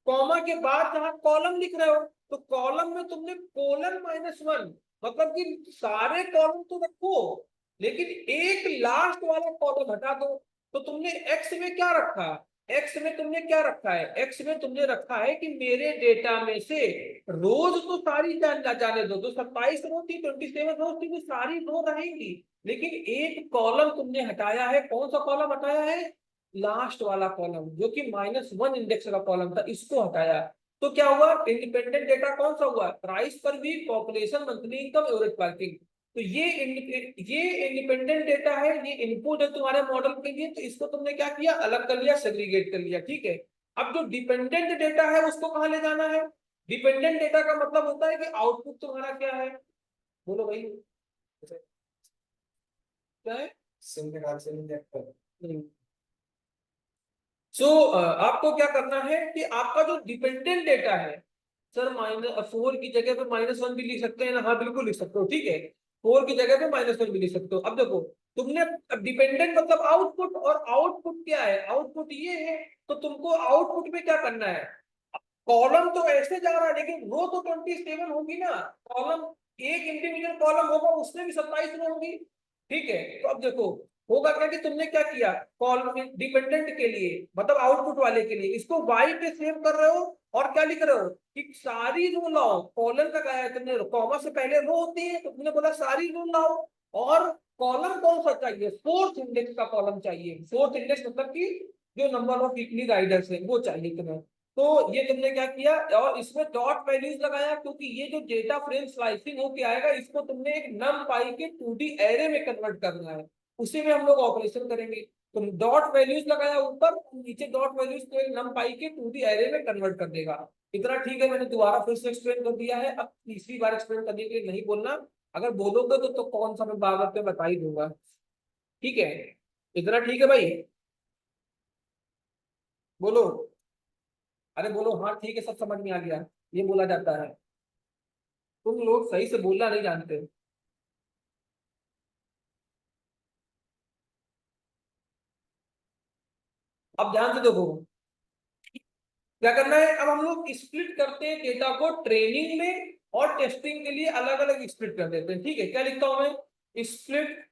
कॉमा के बाद जहां कॉलम लिख रहे हो, तो कॉलम में तुमने कोलन -1, मतलब कि सारे कॉलम तो रखो लेकिन एक लास्ट वाला कॉलम हटा दो। तो तुमने एक्स में क्या रखा, एक्स में तुमने क्या रखा है, एक्स में तुमने रखा है कि मेरे डेटा में से रोज तो सारी जाने दो, तो 27 रो थी, 27 रो थी, तो सारी रो रहेंगी। लेकिन एक कॉलम तुमने हटाया है, कौन सा कॉलम हटाया है, लास्ट वाला कॉलम जो कि -1 इंडेक्स का कॉलम था, इसको हटाया। तो क्या हुआ, इंडिपेंडेंट डेटा कौन सा हुआ, price per week, population, monthly income, average parking. तो ये इंडिपेंडेंट डेटा है, ये इनपुट है तुम्हारे मॉडल के लिए, तो इसको तुमने क्या किया, अलग कर लिया, सेग्रीगेट कर लिया। ठीक है। अब जो डिपेंडेंट डेटा है उसको कहाँ ले जाना है, डिपेंडेंट डेटा का मतलब होता है कि आउटपुट तुम्हारा क्या है, बोलो भाई क्या है। सो आपको क्या करना है कि आपका जो डिपेंडेंट डेटा है, सर -4 की जगह पे -1 भी लिख सकते हैं ना, हाँ बिल्कुल लिख सकते हो, ठीक है। 4 की जगह पे -1 भी लिख सकते हो। अब देखो, तुमने डिपेंडेंट मतलब आउटपुट, और आउटपुट क्या है, आउटपुट ये है। तो तुमको आउटपुट में क्या करना है, कॉलम तो ऐसे जा रहा है लेकिन रो तो 27 होगी ना, कॉलम एक इंडिविजुअल कॉलम होगा उसमें भी 27 रो होगी। ठीक है। तो अब देखो, होगा क्या कि तुमने क्या किया, कॉलम डिपेंडेंट के लिए मतलब आउटपुट वाले के लिए इसको वाई पे सेव कर रहे हो, और क्या लिख रहे हो कि सारी रो लाओ, कॉलम का क्या है, तुमने कॉमा से पहले रो होती है तो तुमने बोला सारी रो लाओ, और कॉलम कौन सा चाहिए, फोर्थ इंडेक्स का कॉलम चाहिए। फोर्थ इंडेक्स मतलब कि जो नंबर ऑफ वीकली राइडर्स है वो चाहिए तुम्हें। तो ये तुमने क्या किया, और इसमें डॉट वैल्यूज लगाया, क्योंकि ये जो डेटा फ्रेम स्लाइसिंग होके आएगा इसको तुमने एक नम पाई के 2D एरे में कन्वर्ट करना है, उसी में हम लोग ऑपरेशन करेंगे। तो डॉट वैल्यूज लगाया ऊपर, नीचे डॉट वैल्यूज को एक नम पाई के 2D एरे में कन्वर्ट कर देगा। इतना ठीक है, मैंने दोबारा फिर से एक्सप्लेन कर दिया है, अब तीसरी बार एक्सप्लेन करने के लिए नहीं बोलना। अगर बोलोगे तो कौन सा मैं बार पे बता ही दूंगा। ठीक है, इतना ठीक है भाई, बोलो। अरे बोलो हाँ ठीक है, सब समझ में आ गया, ये बोला जाता है। तुम लोग सही से बोलना नहीं जानते। अब ध्यान से देखो, क्या करना है, अब हम लोग स्प्लिट करते हैं डेटा को, ट्रेनिंग में और टेस्टिंग के लिए अलग अलग स्प्लिट कर देते हैं। ठीक है, क्या लिखता हूं मैं, स्प्लिट,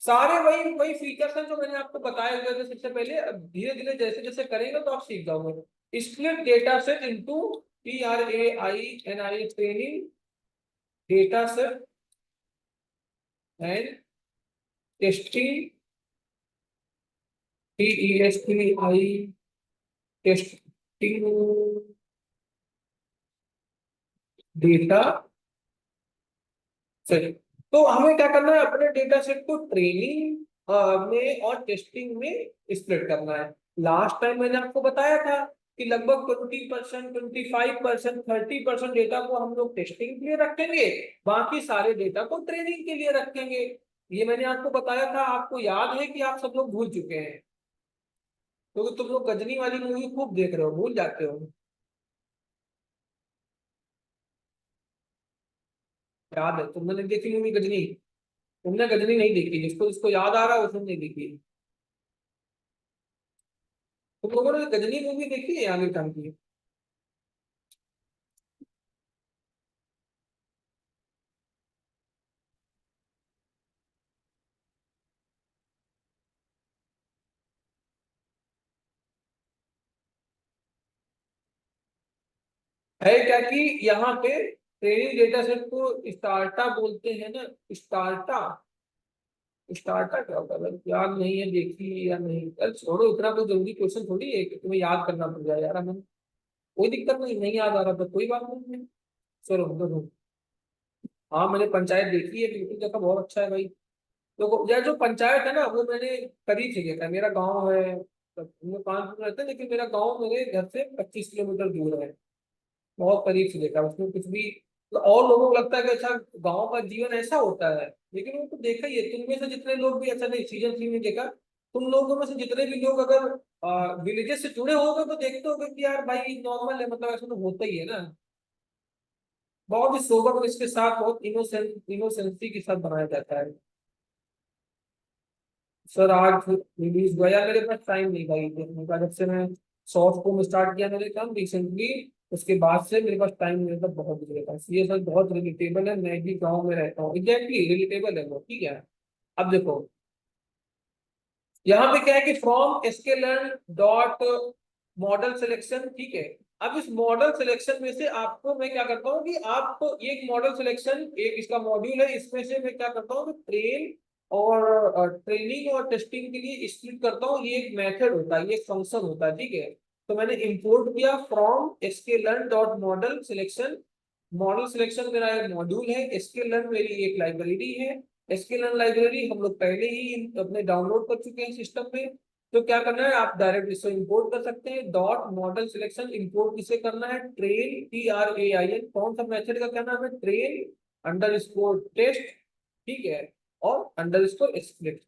सारे वही वही फीचर्स हैं जो मैंने आपको बताए हुए थे सबसे पहले। अब धीरे धीरे जैसे जैसे करेंगे तो आप सीख जाओगे। Split data set into, TRAINI, training data set and testing, TESTI, testing data set. तो हमें क्या करना है, अपने डेटा सेट को ट्रेनिंग में और टेस्टिंग में स्प्लिट करना है। लास्ट टाइम मैंने आपको बताया था कि लगभग 20%, 25%, 30% डेटा को हम लोग टेस्टिंग के लिए रखेंगे, बाकी सारे डेटा को ट्रेनिंग के लिए रखेंगे। ये मैंने आपको बताया था, आपको याद है कि आप सब लोग भूल चुके हैं, क्योंकि तुम लोग गजनी वाली मूवी खूब देख रहे हो, भूल जाते हो। याद है, तुमने नहीं देखी मूवी गजनी, तुमने गजनी नहीं देखी, जिसको जिसको याद आ रहा है उसने नहीं देखी। तुम लोगों ने गजनी मूवी देखी है आमिर खान की? है क्या कि यहाँ पे ट्रेनिंग डेटा सेट को स्टार्टा बोलते हैं ना, स्टार्टा। स्टार्टा क्या होता है, याद नहीं है, देखी या नहीं, अरे छोड़ो, इतना कोई जरूरी क्वेश्चन थोड़ी है कि तुम्हें याद करना पड़ जाए यार हमें। कोई दिक्कत नहीं, नहीं याद आ रहा तो कोई बात नहीं है। चलो देखो, हाँ मैंने पंचायत देखी है, बिल्कुल देखा, बहुत अच्छा है भाई। तो यार जो पंचायत है ना वो मैंने करीब से देखा है, मेरा गाँव है, मैं कानपुर रहता है लेकिन मेरा गाँव मेरे घर से 25 किलोमीटर दूर है। बहुत करीब से देखा उसमें कुछ भी, तो और लोगों को लगता है कि अच्छा गांव का जीवन ऐसा होता है, लेकिन वो तो देखा ही है। तुम में से जितने लोग भी, अच्छा नहीं सीजन 3 में देखा, तुम लोगों में से जितने भी लोग अगर विलेजेस से जुड़े होगे तो देखते होगे कि यार भाई नॉर्मल है, मतलब ऐसा तो होता ही है ना। बहुत ही सोबर और इसके साथ बहुत इनोसेंसी के साथ बनाया जाता है। सर आज रिलीज हुआ यार, मेरे पास टाइम नहीं भाई देखने का, जब से मैं शॉर्ट फॉर्म स्टार्ट किया मैंने काम रिसेंटली, उसके बाद से मेरे पास टाइम मेरे पास बहुत मेरे पास, ये सर बहुत रिलेटेबल है, मैं भी गाँव में रहता हूँ, एग्जैक्टली रिलेटेबल है वो, ठीक है। अब देखो यहाँ पे क्या है कि from sklearn dot model selection, ठीक है। अब इस मॉडल सिलेक्शन में से आपको मैं क्या करता हूँ कि आपको एक मॉडल सिलेक्शन, एक इसका मॉड्यूल है, इसमें से मैं क्या करता हूँ कि ट्रेन और ट्रेनिंग और टेस्टिंग के लिए स्प्लिट करता हूँ। ये एक मेथड होता है, ये एक फंक्शन होता है, ठीक है। तो मैंने इंपोर्ट किया from sklearn dot model selection. Model selection मेरा एक मॉड्यूल है, sklearn मेरी एक लाइब्रेरी है। sklearn लाइब्रेरी हम लोग पहले ही अपने डाउनलोड कर चुके हैं सिस्टम में। तो क्या करना है, आप डायरेक्ट इसको इंपोर्ट कर सकते हैं। डॉट मॉडल सिलेक्शन इंपोर्ट किसे करना है, ट्रेन TRAIN, कौन सा मेथड का क्या नाम है, ट्रेन अंडर स्कोर टेस्ट, ठीक है, और underscore split.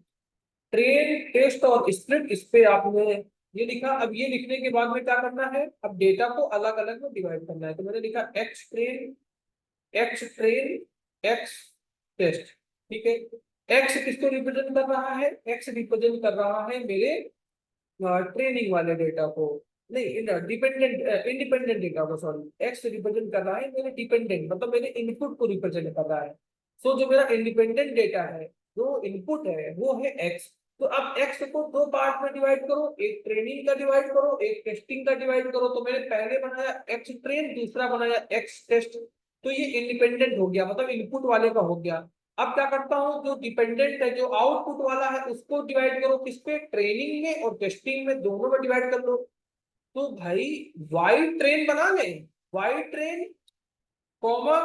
Train test और स्प्लिट, इस पे आपने ये लिखा। अब ये लिखने के बाद में क्या करना है, अब डेटा को अलग अलग में डिवाइड करना है। तो मैंने लिखा एक्स ट्रेन एक्स टेस्ट, ठीक है। एक्स किसको रिप्रेजेंट कर रहा है, एक्स रिप्रेजेंट कर रहा है मेरे ट्रेनिंग वाले डेटा को, नहीं डिपेंडेंट इंडिपेंडेंट डेटा को, सॉरी, एक्स रिप्रेजेंट कर रहा है मेरे डिपेंडेंट, मतलब मेरे इनपुट को रिप्रेजेंट कर रहा है। सो जो मेरा इंडिपेंडेंट डेटा है, जो इनपुट है वो है एक्स। तो अब एक्स को दो पार्ट में डिवाइड करो, एक ट्रेनिंग का डिवाइड करो, एक टेस्टिंग का डिवाइड करो। तो मैंने पहले बनाया एक्स ट्रेन, दूसरा बनाया एक्स टेस्ट। तो ये इंडिपेंडेंट हो गया, मतलब इनपुट वाले का हो गया। अब क्या करता हूँ, जो डिपेंडेंट है, जो आउटपुट वाला है, उसको डिवाइड करो किस पे, ट्रेनिंग में और टेस्टिंग में, दोनों में डिवाइड कर लो। तो भाई वाई ट्रेन बना ले, Y train comma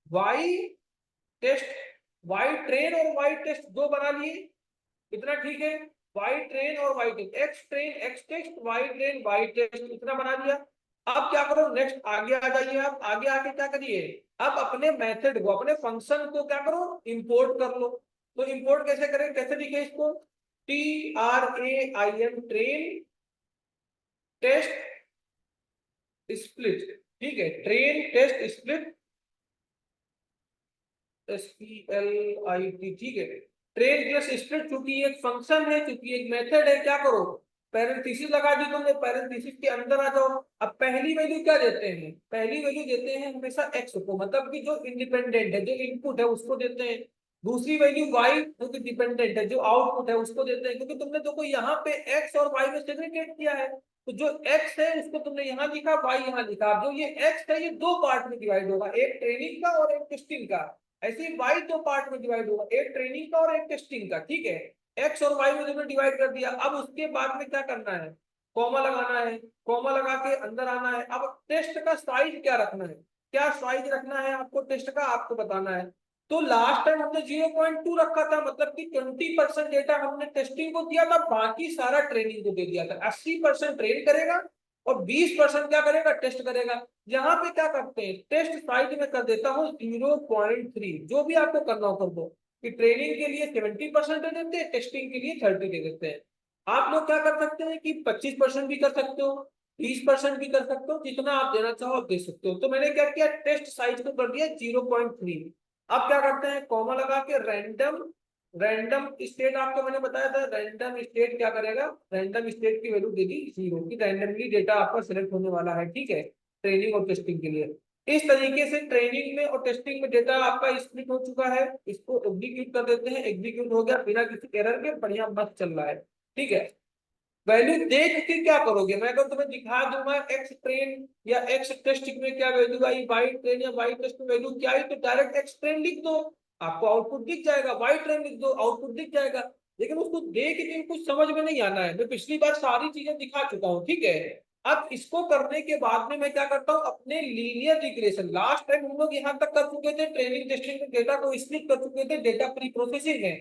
Y test, Y train और वाई टेस्ट दो बना लिए, इतना ठीक है। वाई ट्रेन और Y test, X train X test, Y train Y test, इतना बना दिया। अब क्या करो, नेक्स्ट आगे आ जाइए, आप आगे आके क्या करिए, अब अपने मेथड को, अपने फंक्शन को क्या करो, इंपोर्ट कर लो। तो इंपोर्ट कैसे करें, कैसे लिखे इसको, TRAIN ट्रेन टेस्ट स्प्लिट, ठीक है, ट्रेन टेस्ट स्प्लिट SPLIT, ठीक है। ट्रेन टेस्ट स्प्लिट, चूंकि एक फंक्शन है, चूंकि एक मेथड है, क्या करो, पैरेंथेसिस लगा दी तुमने, पैरेंथेसिस के अंदर आ जाओ। अब पहली वैल्यू क्या देते हैं, पहली वैल्यू देते हैं हमेशा एक्स को, मतलब कि जो इंडिपेंडेंट है, जो इनपुट है उसको देते हैं। दूसरी वैल्यू वाई, जो कि डिपेंडेंट है, जो आउटपुट है उसको देते हैं, क्योंकि तुमने देखो यहाँ पे एक्स और वाई में सेग्रीगेट किया है। तो जो एक्स है उसको तुमने यहाँ लिखा, वाई यहाँ लिखा। अब जो ये एक्स है ये दो पार्ट में डिवाइड होगा, एक ट्रेनिंग का और एक टेस्टिंग का। ऐसे ही वाई दो पार्ट में डिवाइड होगा, एक ट्रेनिंग का और एक टेस्टिंग का, ठीक है। एक्स और वाई में तुमने डिवाइड कर दिया। अब उसके बाद में क्या करना है, कॉमा लगाना है, कॉमा लगा के अंदर आना है। अब टेस्ट का साइज क्या रखना है, क्या साइज रखना है आपको टेस्ट का, आपको बताना है। तो लास्ट टाइम हमने 0.2 रखा था, मतलब कि 20% डेटा हमने टेस्टिंग को दिया था, बाकी सारा ट्रेनिंग को दे दिया था। 80% ट्रेन करेगा और 20% क्या करेगा, टेस्ट करेगा। यहाँ पे क्या करते हैं, टेस्ट साइज में कर देता हूँ 0.3, जो भी आपको करना हो कर दो, कि ट्रेनिंग के लिए 70% दे देते हैं, टेस्टिंग के लिए 30 दे देते हैं। आप लोग क्या कर सकते हैं कि 25% भी कर सकते हो, 20% भी कर सकते हो, जितना आप देना चाहो आप दे सकते हो। तो मैंने क्या किया, टेस्ट साइज को कर दिया 0.3। अब क्या करते हैं, कॉमा लगा के रैंडम, रैंडम स्टेट आपको मैंने बताया था, रैंडम स्टेट क्या करेगा, रैंडम स्टेट की वैल्यू देगी 0, की रैंडमली डेटा आपका सिलेक्ट होने वाला है, ठीक है, ट्रेनिंग और टेस्टिंग के लिए। इस तरीके से ट्रेनिंग में और टेस्टिंग में डेटा आपका स्प्लिट हो चुका है। इसको एग्जीक्यूट कर देते हैं, एग्जीक्यूट हो गया बिना किसी एरर के, बढ़िया मस्त चल रहा है, ठीक है। वैल्यू देख के क्या करोगे, मैं अगर तुम्हें दिखा दूंगा एक्स ट्रेन या एक्स टेस्ट में क्या वैल्यू आई, वाई ट्रेन या वाई टेस्ट में वैल्यू क्या आई, तो डायरेक्ट एक्स ट्रेन लिख दो, आपको आउटपुट दिख जाएगा, वाई ट्रेन लिख दो, आउटपुट दिख जाएगा। लेकिन उसको देख के कुछ समझ में नहीं आना है, मैं पिछली बार सारी चीजें दिखा चुका हूँ, ठीक है। अब इसको करने के बाद में मैं क्या करता हूँ, अपने लीनियर रिग्रेशन, लास्ट टाइम हम लोग यहाँ तक कर चुके थे, ट्रेनिंग टेस्टिंग में डेटा को स्प्लिट कर चुके थे, डेटा प्री प्रोसेसिंग है।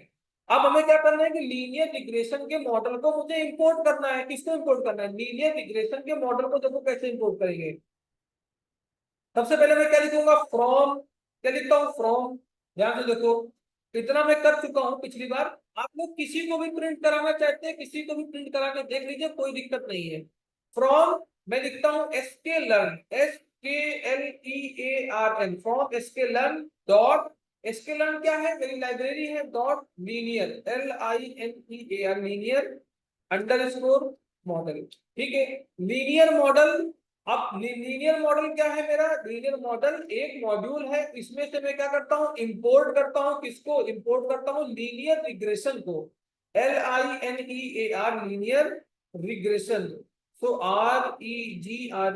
अब हमें क्या करना है कि लीनियर रिग्रेशन के मॉडल को मुझे इंपोर्ट करना है, किसको इंपोर्ट करना है, लीनियर रिग्रेशन के मॉडल को। देखो कैसे इंपोर्ट करेंगे, सबसे पहले मैं क्या लिखूंगा, फ्रॉम, क्या लिखता हूँ, फ्रॉम। ध्यान से देखो, इतना मैं कर चुका हूँ पिछली बार। आप लोग किसी को भी प्रिंट कराना चाहते हैं, किसी को भी प्रिंट करा के देख लीजिए, कोई दिक्कत नहीं है। फ्रॉम मैं लिखता हूँ एस के learn, SKLEARN, from SKLearn dot, SKLearn क्या है, मेरी लाइब्रेरी है, dot linear, LINEAR, linear under score model, ठीक है। लीनियर मॉडल, अब लीनियर मॉडल क्या है मेरा, लीनियर मॉडल एक मॉड्यूल है, इसमें से मैं क्या करता हूँ, इंपोर्ट करता हूँ, किसको इंपोर्ट करता हूँ, लीनियर रिग्रेशन को, LINEAR, लीनियर रिग्रेशन। सो REGRESSION,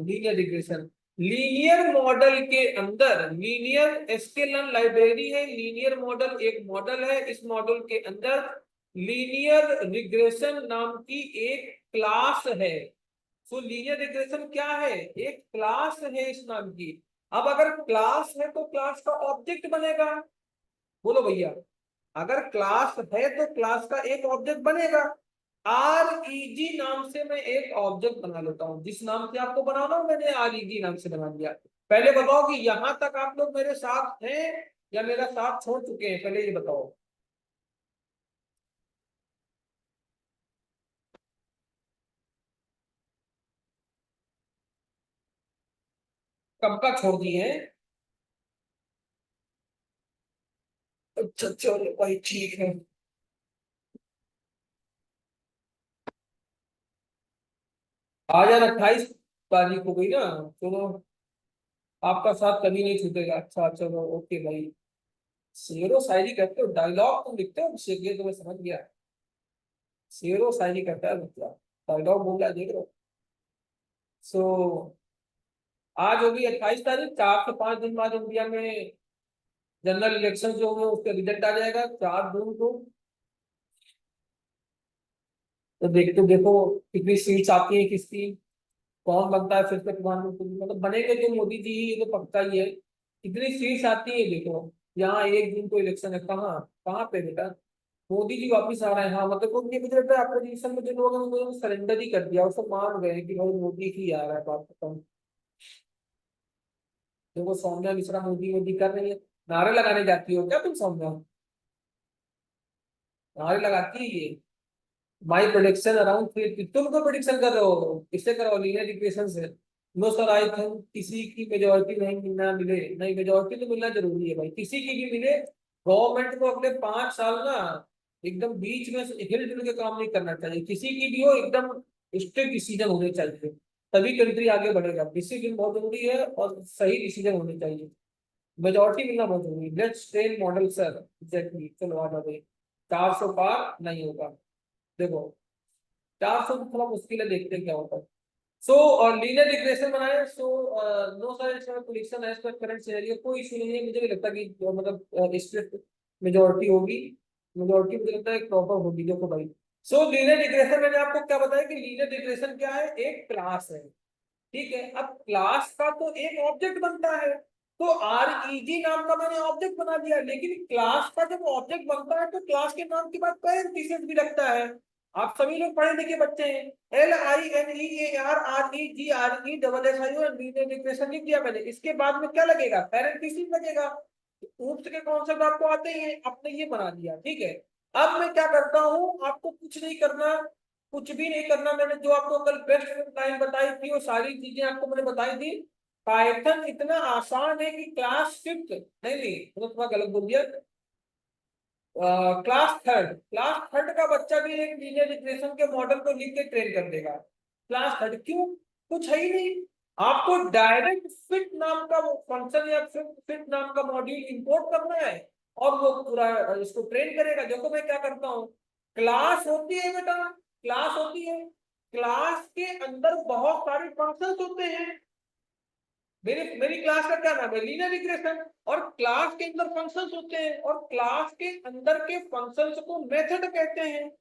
linear regression. Linear model के अंदर लीनियर एसकेलन लाइब्रेरी है, लीनियर मॉडल एक मॉडल है, इस मॉडल के अंदर लीनियर रिग्रेशन नाम की एक क्लास है। सो लीनियर रिग्रेशन क्या है, एक क्लास है इस नाम की। अब अगर क्लास है तो क्लास का ऑब्जेक्ट बनेगा, बोलो भैया, अगर क्लास है तो क्लास का एक ऑब्जेक्ट बनेगा। REG नाम से मैं एक ऑब्जेक्ट बना लेता हूं, जिस नाम से आपको बनाना हो मैंने REG नाम से बना दिया। पहले बताओ कि यहां तक आप लोग मेरे साथ हैं या मेरा साथ छोड़ चुके हैं, पहले ये बताओ। कब का छोड़ दिए हैं? अच्छा चलो भाई ठीक है। आज यार 28 तारीख हो गई ना, चलो आपका साथ कभी नहीं छूटेगा। अच्छा चलो ओके भाई। शेरो शायरी करते हो, डायलॉग तुम लिखते हो, ये तो मैं समझ गया। शेरो शायरी करता है मतलब, डायलॉग बोल रहा है, देख रहे हो। सो आज होगी 28 तारीख, 4 से 5 दिन बाद इंडिया में जनरल इलेक्शन जो होंगे उसका रिजल्ट आ जाएगा 4 जून को। तो देखते देखो कितनी सीट्स आती है किसकी, कौन बनता है फिर से प्रधानमंत्री, मतलब बनेंगे जो मोदी जी ही, ये तो पक्का ही है। कितनी सीट्स आती है देखो, यहाँ 1 जून को इलेक्शन है, कहाँ कहाँ पे बेटा, मोदी जी वापिस आ रहे हैं। हाँ मतलब उनके मुझे लगता है अपोजिशन में जो लोग हैं उन्होंने सरेंडर ही कर दिया, उसको मान गए कि भाई मोदी ही आ रहा है, बात खत्म। देखो सौम्या मिश्रा मोदी मोदी कर रही है, नारे लगाने जाती हो क्या तुम सौम्या, नारे लगाती है ये। माई प्रोडिक्शन अराउंड 3, तुम को प्रोडिक्शन कर रहे हो, किससे करो, लीनियर इक्वेशन से। नो सर आई थिंक किसी की मेजोरिटी नहीं मिलना, मिले नहीं, मेजोरिटी तो मिलना जरूरी है भाई, किसी की भी मिले। गवर्नमेंट को अगले 5 साल ना एकदम बीच में से हिल जुल के काम नहीं करना चाहिए, किसी की भी हो एकदम स्ट्रिक्ट डिसीजन होने चाहिए, तभी कंट्री आगे बढ़ेगा। डिसीजन बहुत जरूरी है और सही डिसीजन होने चाहिए, मेजोरिटी मिलना बहुत जरूरी है। Let's train model sir, exactly, चलो आ जाओ भाई। 400 पार नहीं होगा, देखो 400 तो थोड़ा मुश्किल है, देखते हैं क्या होता है। सो और लीनियर रिग्रेशन बनाए, सो नो सर इसमें prediction as per current scenario कोई इशू नहीं है, मुझे नहीं लगता कि मतलब स्ट्रिक्ट मेजोरिटी होगी, मेजोरिटी मुझे लगता है प्रॉपर होगी, देखो भाई। सो लीनियर रिग्रेशन मैंने आपको क्या बताया कि लीनियर रिग्रेशन क्या है, एक क्लास है, ठीक है। अब क्लास का तो एक ऑब्जेक्ट बनता है, तो REG नाम का मैंने ऑब्जेक्ट बना दिया, लेकिन क्लास का जब ऑब्जेक्ट बनता है तो क्लास के नाम के बाद पैरेंथेसिस भी लगता है। आप सभी लोग पढ़े लिखे बच्चे हैं, LINEARREGRESSIO लीनियर रिग्रेशन लिख दिया मैंने, इसके बाद में क्या लगेगा, पैरेंथेसिस लगेगा। ऊप्स के कॉन्सेप्ट आपको आते ही हैं, आपने ये बना दिया, ठीक है। अब मैं क्या करता हूँ, आपको कुछ नहीं करना, कुछ भी नहीं करना, मैंने जो आपको कल बेस्ट लाइन बताई थी वो सारी चीजें आपको मैंने बताई थी। पाइथन इतना आसान है कि क्लास फिफ्थ, नहीं नहीं तो थोड़ा गलत बोल दिया, क्लास थर्ड का बच्चा भी एक लीनियर रिग्रेशन के मॉडल को लिख के ट्रेन कर देगा। क्लास थर्ड क्यों, कुछ है ही नहीं, आपको डायरेक्ट फिट नाम का फंक्शन या फिट फिट नाम का मॉड्यूल इंपोर्ट करना है और वो पूरा इसको ट्रेन करेगा। देखो मैं क्या करता हूँ, क्लास होती है बेटा, क्लास होती है, क्लास के अंदर बहुत सारे फंक्शंस होते हैं। मेरी मेरी क्लास का क्या नाम है, लीनियर रिग्रेशन। और क्लास के अंदर फंक्शंस होते हैं, और क्लास के अंदर के फंक्शंस को मेथड कहते हैं।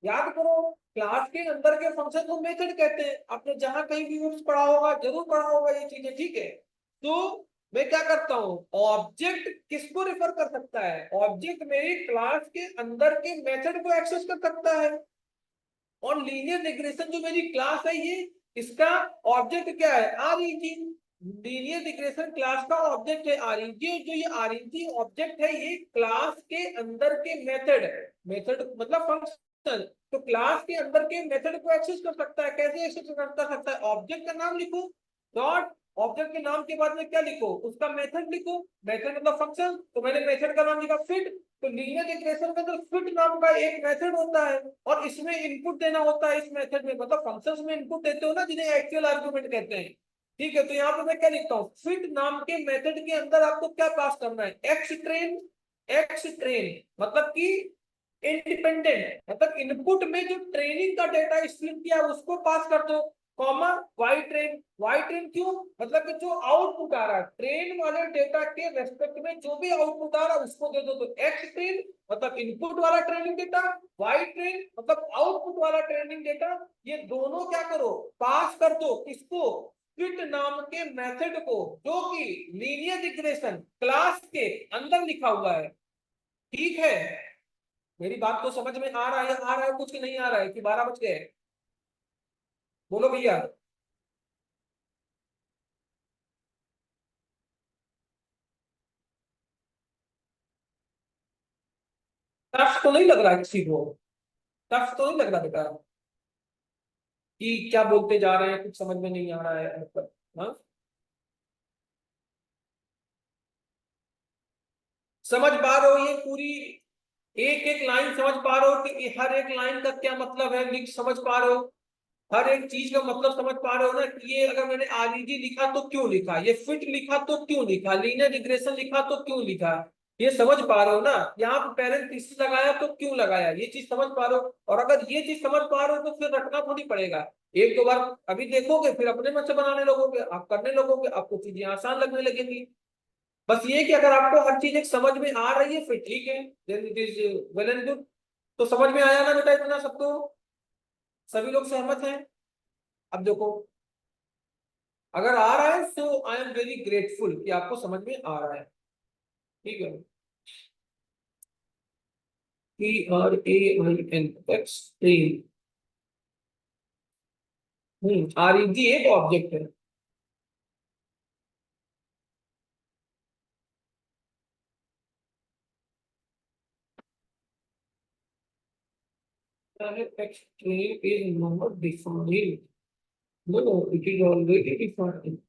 याद करो, क्लास के अंदर के फंक्शन को मेथड कहते हैं। आपने जहां कहीं भी यूज पढ़ा होगा, जरूर पढ़ा होगा ये चीजें, ठीक है। तो मैं क्या करता हूँ, ऑब्जेक्ट किसको रेफर कर सकता है, ऑब्जेक्ट मेरी क्लास के अंदर के मेथड को एक्सेस कर सकता है। और लीनियर रिग्रेशन जो मेरी क्लास है, ये इसका ऑब्जेक्ट क्या है, आरईजी। लीनियर रिग्रेशन क्लास का ऑब्जेक्ट है आरईजी। जो ये आरईजी ऑब्जेक्ट है, ये क्लास के अंदर के मेथड, मेथड मतलब फंक्शन, तो क्लास के अंदर के मेथड को एक्सेस कर सकता है। कैसे एक्सेस कर सकता है, ऑब्जेक्ट का नाम लिखो, डॉट, ऑब्जेक्ट के नाम के बाद में क्या लिखो, उसका मेथड लिखो। मेथड मतलब फंक्शन, तो मैंने मेथड का नाम लिखा फिट। तो लीनियर रिग्रेशन में तो फिट नाम का एक मेथड होता है, और इसमें इनपुट देना होता है। इस मेथड में मतलब फंक्शंस में इनपुट देते हो ना, जिन्हें एक्चुअल आर्गुमेंट कहते हैं। ठीक है, तो यहाँ पे मैं क्या लिखता हूँ, फिट नाम के मेथड के अंदर आपको क्या पास करना है, एक्स ट्रेन। एक्स ट्रेन मतलब कि इंडिपेंडेंट, मतलब इनपुट में जो ट्रेनिंग का डेटा स्ट्रीम किया उसको पास कर दो, comma Y train. Y train क्यों, मतलब कि जो आउटपुट आ रहा है ट्रेन वाले डेटा के रेस्पेक्ट में, जो भी आउटपुट आ रहा है उसको दे दो। तो एक्स ट्रेन मतलब इनपुट वाला ट्रेनिंग डेटा, वाई ट्रेन मतलब आउटपुट वाला ट्रेनिंग डेटा। ये दोनों क्या करो, पास कर दो किसको, फिट नाम के मेथड को, जो कि लीनियर रिग्रेशन क्लास के अंदर लिखा हुआ है। ठीक है, मेरी बात को समझ में आ रहा है, आ रहा है कुछ कि नहीं आ रहा है, कि 12 बज गए, बोलो भैया। टफ तो नहीं लग रहा है किसी को, टफ तो नहीं लग रहा बेटा, कि क्या बोलते जा रहे हैं कुछ समझ में नहीं आ रहा है मतलब, हाँ। समझ पा रहे हो ये पूरी एक एक लाइन समझ पा रहे हो, कि हर एक लाइन का क्या मतलब है, लिख समझ पा रहे हो, हर एक चीज का मतलब समझ पा रहे हो ना, कि ये अगर मैंने आरईजी लिखा तो क्यों लिखा, ये फिट लिखा तो क्यों लिखा, लीनियर रिग्रेशन लिखा तो क्यों लिखा, ये समझ पा रहे हो ना। यहाँ पे पैरेंथेसिस लगाया तो क्यों लगाया, ये चीज समझ पा रहे हो। और अगर ये चीज समझ पा रहे हो तो फिर रटना थोड़ी पड़ेगा, एक दो बार अभी देखोगे, फिर अपने मन से बनाने लगोगे, आप करने लगोगे, आपको चीजें आसान लगने लगेंगी। बस ये कि अगर आपको हर चीज एक समझ में आ रही है, फिर ठीक है, then it is well and good. तो समझ में आया ना बेटा इतना सबको, सभी लोग सहमत हैं। अब देखो, अगर आ रहा है तो आई एम वेरी ग्रेटफुल कि आपको समझ में आ रहा है। ठीक है, TRAIN एक्सट्रीम, REG एक ऑब्जेक्ट है। Extreme is not defined. No, it is already defined.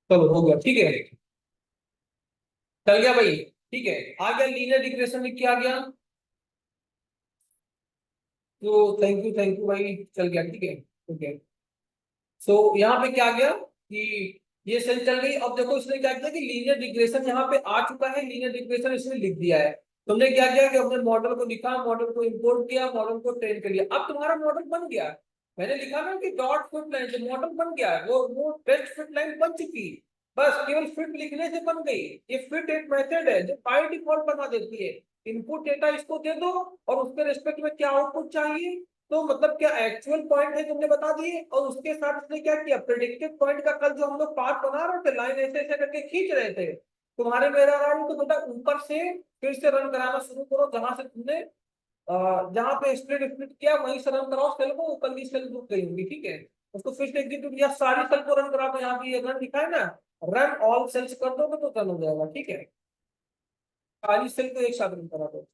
चलो हो गया, ठीक है, चल गया भाई। ठीक है, आ गया लीनियर रिग्रेशन लिख के आ गया। तो थैंक यू भाई, चल गया, ठीक है। ओके, सो यहाँ पे क्या गया कि ये सेल चल गई। अब देखो इसने क्या किया कि लीनियर रिग्रेशन यहाँ पे आ चुका है, लीनियर रिग्रेशन इसने लिख दिया है। तुमने क्या किया कि अपने मॉडल को लिखा, मॉडल को इंपोर्ट किया, मॉडल को ट्रेन कर लिया, अब तुम्हारा मॉडल बन गया। मैंने लिखा ना कि डॉट फिट लाइन, जो मॉडल बन गया है वो टेस्ट फिट लाइन बन चुकी, बस केवल फिट लिखने से बन गई। ये फिट एक मेथड है जो बाय डिफॉल्ट बना देती है, इनपुट डेटा इसको दे दो, और उसके रिस्पेक्ट में क्या आउटपुट चाहिए, तो मतलब क्या एक्चुअल पॉइंट है तुमने बता दिए, और उसके साथ उसने क्या किया, प्रेडिक्टेड पॉइंट का कल जो हम लोग पार्ट बना रहे थे, लाइन ऐसे ऐसे करके खींच रहे थे, तुम्हारे मेरा राउंड तो बेटा ऊपर से फिर से रन कराना शुरू करो, जहां से तुमने जहां पे स्प्लिट स्प्लिट किया वहीं से रन कराओ सेल को, ऊपर की सेल रुक गई होंगी, ठीक है। उसको फिर से एग्जीक्यूट किया, सारी सेल को रन करा दो, यहाँ पे ये रन दिखा है ना, रन ऑल सेल्स कर दो तो रन हो जाएगा, ठीक है। सारी सेल को एक साथ रन करा दो,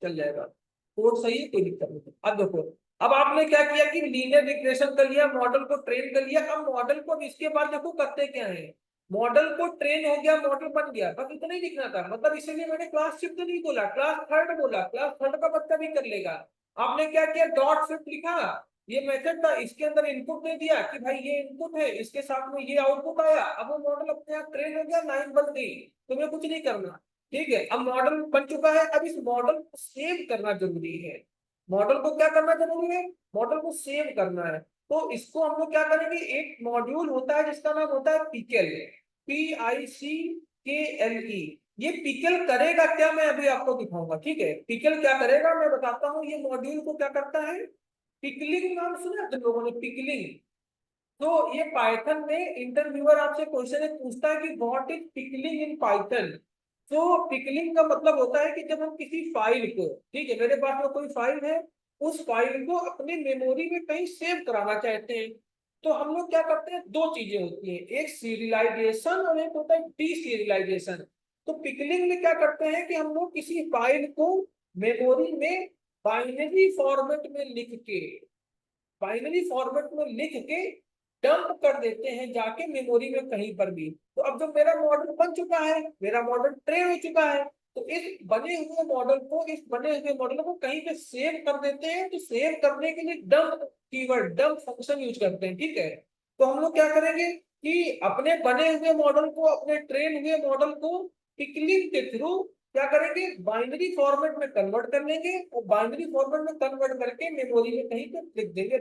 चल जाएगा। कोड सही है, कोई दिक्कत नहीं। अब देखो, अब आपने क्या किया कि लीनियर रिग्रेशन कर लिया, मॉडल को ट्रेन कर लिया। अब मॉडल को इसके बाद देखो करते क्या है, मॉडल को ट्रेन हो गया, मॉडल बन गया, बस इतना ही लिखना था। मतलब इसीलिए मैंने क्लास शिफ्ट नहीं बोला, क्लास थर्ड बोला। क्लास थर्ड का बच्चा भी कर लेगा। आपने क्या किया, डॉट शिफ्ट लिखा, ये मेथड था, इसके अंदर इनपुट दे दिया कि भाई ये इनपुट है, इसके साथ में ये आउटपुट आया। अब वो मॉडल अपने आप ट्रेन हो गया, लाइन बन गई, तुम्हें कुछ नहीं करना, ठीक है। अब मॉडल बन चुका है, अब इस मॉडल को सेव करना जरूरी है। मॉडल को क्या करना जरूरी है, मॉडल को सेव करना है। तो इसको हम लोग क्या करेंगे, एक मॉड्यूल होता है जिसका नाम होता है पिकल, PICKLE। ये पिकल करेगा क्या, मैं अभी आपको दिखाऊंगा, ठीक है। पिकल क्या करेगा मैं बताता हूँ। ये मॉड्यूल को क्या करता है, पिकलिंग नाम सुना तुम लोगों ने, पिकलिंग। तो ये पाइथन में इंटरव्यूअर आपसे क्वेश्चन पूछता है कि what is pickling in Python. तो पिकलिंग का मतलब होता है कि जब हम किसी फाइल को, ठीक है, मेरे पास में कोई फाइल है, उस फाइल को अपनी मेमोरी में कहीं सेव कराना चाहते हैं, तो हम लोग क्या करते हैं, दो चीजें होती हैं, एक सीरियलाइजेशन और एक होता है डी सीरियलाइजेशन। तो पिकलिंग में क्या करते हैं कि हम लोग किसी फाइल को मेमोरी में बाइनरी फॉर्मेट में लिख के, बाइनरी फॉर्मेट में लिख के डंप कर देते हैं जाके मेमोरी में कहीं पर भी। तो अब जब मेरा मॉडल बन चुका है, मेरा मॉडल ट्रेन हो चुका है, तो इस बने हुए मॉडल को, इस बने हुए मॉडल को कहीं पे सेव कर देते हैं। तो सेव करने के लिए dump keyword, dump function use करते हैं, ठीक है। तो हम लोग क्या करेंगे कि अपने बने हुए मॉडल को, अपने ट्रेन हुए मॉडल को पिकलिंग के थ्रू क्या करेंगे, बाइनरी फॉर्मेट में कन्वर्ट कर लेंगे, और बाइनरी फॉर्मेट में कन्वर्ट करके मेमोरी में कहीं पे लिख देंगे,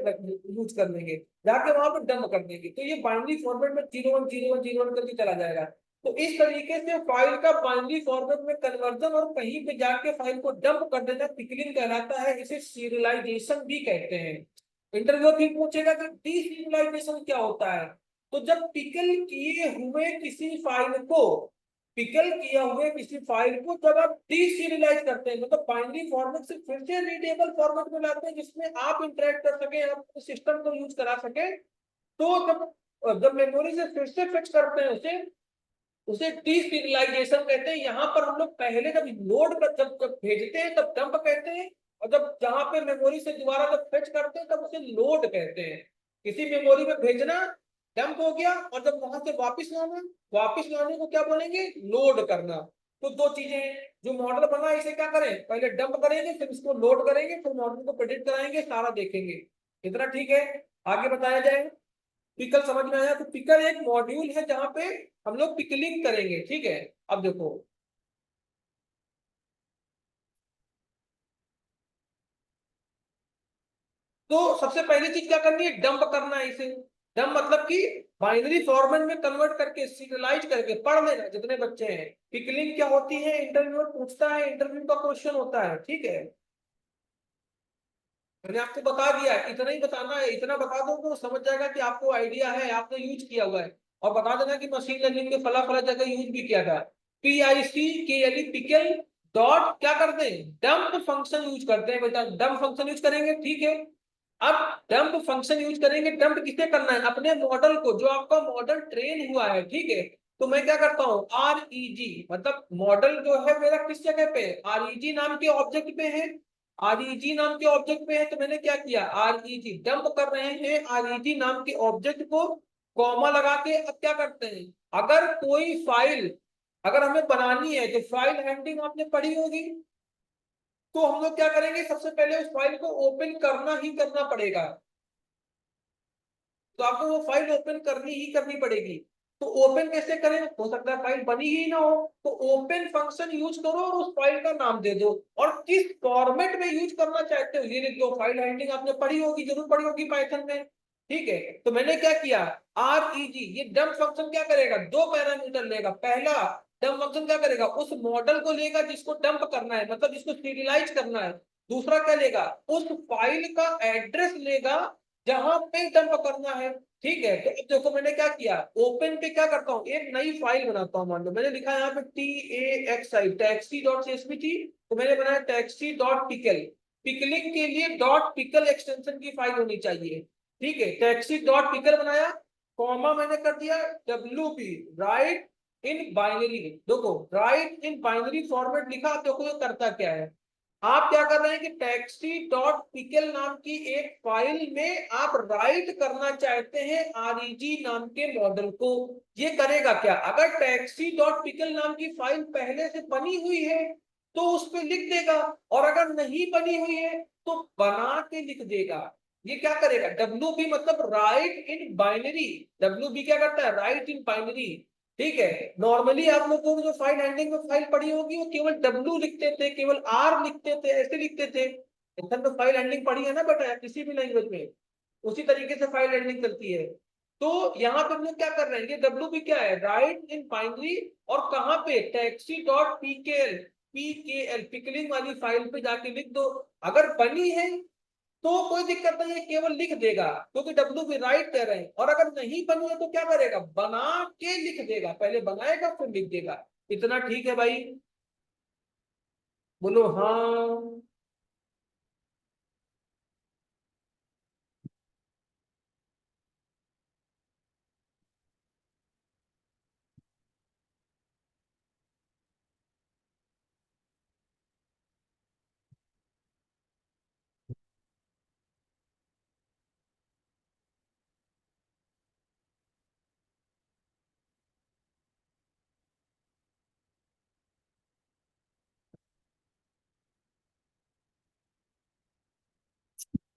यूज कर लेंगे, जाके वहां पे डंप कर देंगे। तो ये बाइनरी फॉर्मेट में 010101 करके चला जाएगा। तो इस तरीके से फाइल का बाइनरी फॉर्मेट में कन्वर्जन और कहीं पे जाके फाइल को डंप कर देना पिकलिंग कहलाता है। इसे सीरियलाइजेशन भी कहते हैं। इंटरव्यू भी पूछेगा कि डी सीरियलाइजेशन क्या होता है। तो जब पिकल किए हुए किसी फाइल को, पिकल किया हुए किसी फाइल को जब आप डीसीरियलाइज करते हैं, मतलब बाइनरी फॉर्मेट से फिर से रीडेबल फॉर्मेट में लाते हैं जिसमें आप इंटरेक्ट कर सके, आप सिस्टम को यूज करा सके, तो जब जब मेमोरी से फिर से फिक्स करते हैं उसे, उसे डीसीरियलाइजेशन कहते हैं। यहाँ पर हम लोग पहले जब लोड कर, जब भेजते हैं तब डंप कहते हैं, और जब जहां पे मेमोरी से दोबारा जब फेच करते हैं तब उसे लोड कहते हैं। किसी मेमोरी में भेजना डंप हो गया, और जब वहां से वापस लाना, वापस लाने को क्या बोलेंगे, लोड करना। तो दो चीजें हैं। जो मॉडल बना इसे क्या करें, पहले डंप करेंगे, फिर इसको लोड करेंगे, फिर मॉडल को प्रेडिक्ट कराएंगे, सारा देखेंगे। इतना ठीक है, आगे बताया जाए। पिकल समझ में आया। तो पिकल एक मॉड्यूल है जहां पे हम लोग पिकलिंग करेंगे, ठीक है। अब देखो, तो सबसे पहली चीज क्या करनी है, डंप करना है इसे। डंप मतलब कि बाइनरी फॉर्मेट में कन्वर्ट करके, सीरियलाइज करके पढ़ लेना जितने बच्चे हैं। पिकलिंग क्या होती है, इंटरव्यू पूछता है, इंटरव्यू का क्वेश्चन होता है, ठीक है। मैंने आपको बता दिया, इतना ही बताना है, इतना बता दो तो समझ जाएगा कि आपको आइडिया है, आपने यूज किया हुआ है। और बता देना कि मशीन लर्निंग में फला फला जगह यूज भी किया था। PICKLE, पिकल डॉट क्या करते हैं, डंप फंक्शन यूज करते हैं बेटा, डंप फंक्शन यूज करेंगे, ठीक है। अब डंप फंक्शन यूज करेंगे, डंप किसे करना है, अपने मॉडल को, जो आपका मॉडल ट्रेन हुआ है, ठीक है। तो मैं क्या करता हूँ, REG, मतलब मॉडल जो है मेरा किस जगह पे, REG नाम के ऑब्जेक्ट पे है। REG नाम के ऑब्जेक्ट पे है, तो मैंने क्या किया, REG डंप कर रहे हैं REG नाम के ऑब्जेक्ट को, कॉमा लगा के। अब क्या करते हैं, अगर कोई फाइल अगर हमें बनानी है, तो फाइल हैंडलिंग आपने पढ़ी होगी, तो हम लोग क्या करेंगे, सबसे पहले उस फाइल को ओपन करना ही करना पड़ेगा। तो आपको वो फाइल ओपन करनी ही करनी पड़ेगी। तो ओपन कैसे करें, हो सकता है फाइल बनी ही ना हो, तो ओपन फंक्शन यूज करो और उस फाइल का नाम दे दो, और किस फॉर्मेट में यूज करना चाहते हो ये लिख दो। फाइल हैंडलिंग आपने पढ़ी होगी, जरूर पढ़ी होगी पाइथन में, ठीक है। तो मैंने क्या किया, REG, ये डंप फंक्शन क्या करेगा, दो पैरामीटर लेगा। पहला डंप फंक्शन क्या करेगा, उस मॉडल को लेगा जिसको डंप करना है, मतलब जिसको सीरियलाइज करना है। दूसरा क्या लेगा, उस फाइल का एड्रेस लेगा जहां पे डंप करना है, ठीक है। तो अब देखो मैंने क्या किया, ओपन पे क्या करता हूँ, एक नई फाइल बनाता हूँ। मान लो मैंने लिखा यहाँ पे TAXI, टैक्सी डॉट CSV, तो मैंने बनाया टैक्सी डॉट पिकल। पिकलिंग के लिए डॉट पिकल एक्सटेंशन की फाइल होनी चाहिए, ठीक है। टैक्सी डॉट पिकल बनाया, कॉमा मैंने कर दिया W B, write in binary. देखो राइट इन बाइनरी फॉर्मेट लिखा, देखो ये करता क्या है। आप क्या कर रहे हैं कि टैक्सी डॉट पिकल नाम की एक फाइल में आप राइट करना चाहते हैं आरईजी नाम के मॉडल को। ये करेगा क्या, अगर टैक्सी डॉट पिकल नाम की फाइल पहले से बनी हुई है तो उस पर लिख देगा, और अगर नहीं बनी हुई है तो बना के लिख देगा। ये क्या करेगा, डब्ल्यू बी मतलब write in binary. W B क्या करता है, राइट इन बाइनरी। ठीक है, नॉर्मली आप लोगों को जो फाइल हैंडलिंग में फाइल पढ़ी होगी वो केवल डब्ल्यू लिखते थे, केवल आर लिखते थे, ऐसे लिखते थे। इधर तो फाइल हैंडलिंग पढ़ी है ना बेटा किसी भी लैंग्वेज में, उसी तरीके से फाइल हैंडलिंग चलती है। तो यहाँ पे हम लोग क्या कर रहे हैं, ये डब्ल्यू बी क्या है, राइट इन बाइनरी। और कहाँ पे, taxi dot PKL, PKL pickling वाली फाइल पे जाके लिख दो। अगर बनी है तो कोई दिक्कत नहीं है, केवल लिख देगा क्योंकि डब्ल्यू भी राइट कह रहे हैं। और अगर नहीं बनी है तो क्या करेगा, बना के लिख देगा, पहले बनाएगा फिर लिख देगा। इतना ठीक है भाई, बोलो हाँ।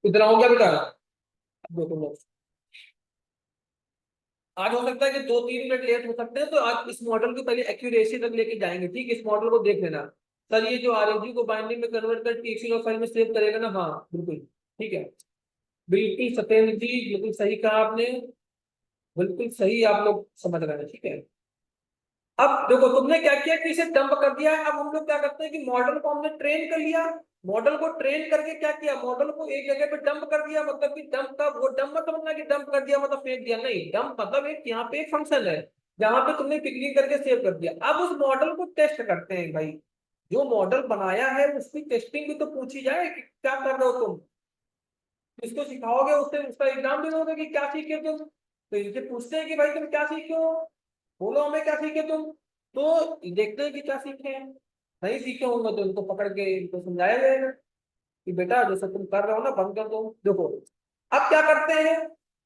इतना हो गया बेटा। अब देखो लो, आज हो सकता है कि 2-3 मिनट लेट हो सकते हैं, तो आज इस मॉडल को पहले एक्यूरेसी तक लेके जाएंगे। ठीक है, इस मॉडल को देख लेना। सर ये जो आरएजी को बाइंडिंग में कन्वर्ट करके एक्सएल फाइल में सेव करेगा ना, हाँ बिल्कुल ठीक है। बिल्कुल सत्येंद्र जी, बिल्कुल सही कहा आपने, बिल्कुल सही आप लोग समझ रहे हैं। ठीक है, अब देखो तुमने क्या किया कि इसे डंप कर दिया। अब हम लोग क्या करते हैं कि मॉडल को हमने ट्रेन कर लिया। मॉडल को ट्रेन करके क्या किया, मॉडल को एक जगह पे डंप कर दिया। मतलब कि डंप का वो डंप मतलब समझना कि डंप कर दिया मतलब फेंक दिया, नहीं। डंप मतलब एक यहाँ पे एक फंक्शन है जहां पे तुमने पिकनिक करके सेव कर दिया। अब उस मॉडल को टेस्ट करते हैं भाई, जो मॉडल बनाया है उसकी टेस्टिंग भी तो पूछी जाए कि क्या कर रहे हो तुम। इसको सिखाओगे उससे उसका एग्जाम भी दोगे कि क्या सीखे तुम, तो इनसे पूछते हैं कि भाई तुम क्या सीखे हो, बोलो हमें क्या सीखे तुम। तो देखते हैं कि क्या सीखे हैं। नहीं सीखे होंगे तो इनको पकड़ के इनको समझाया जाएगा कि बेटा जैसे तुम कर रहे हो ना बंद कर दो। देखो अब क्या करते हैं,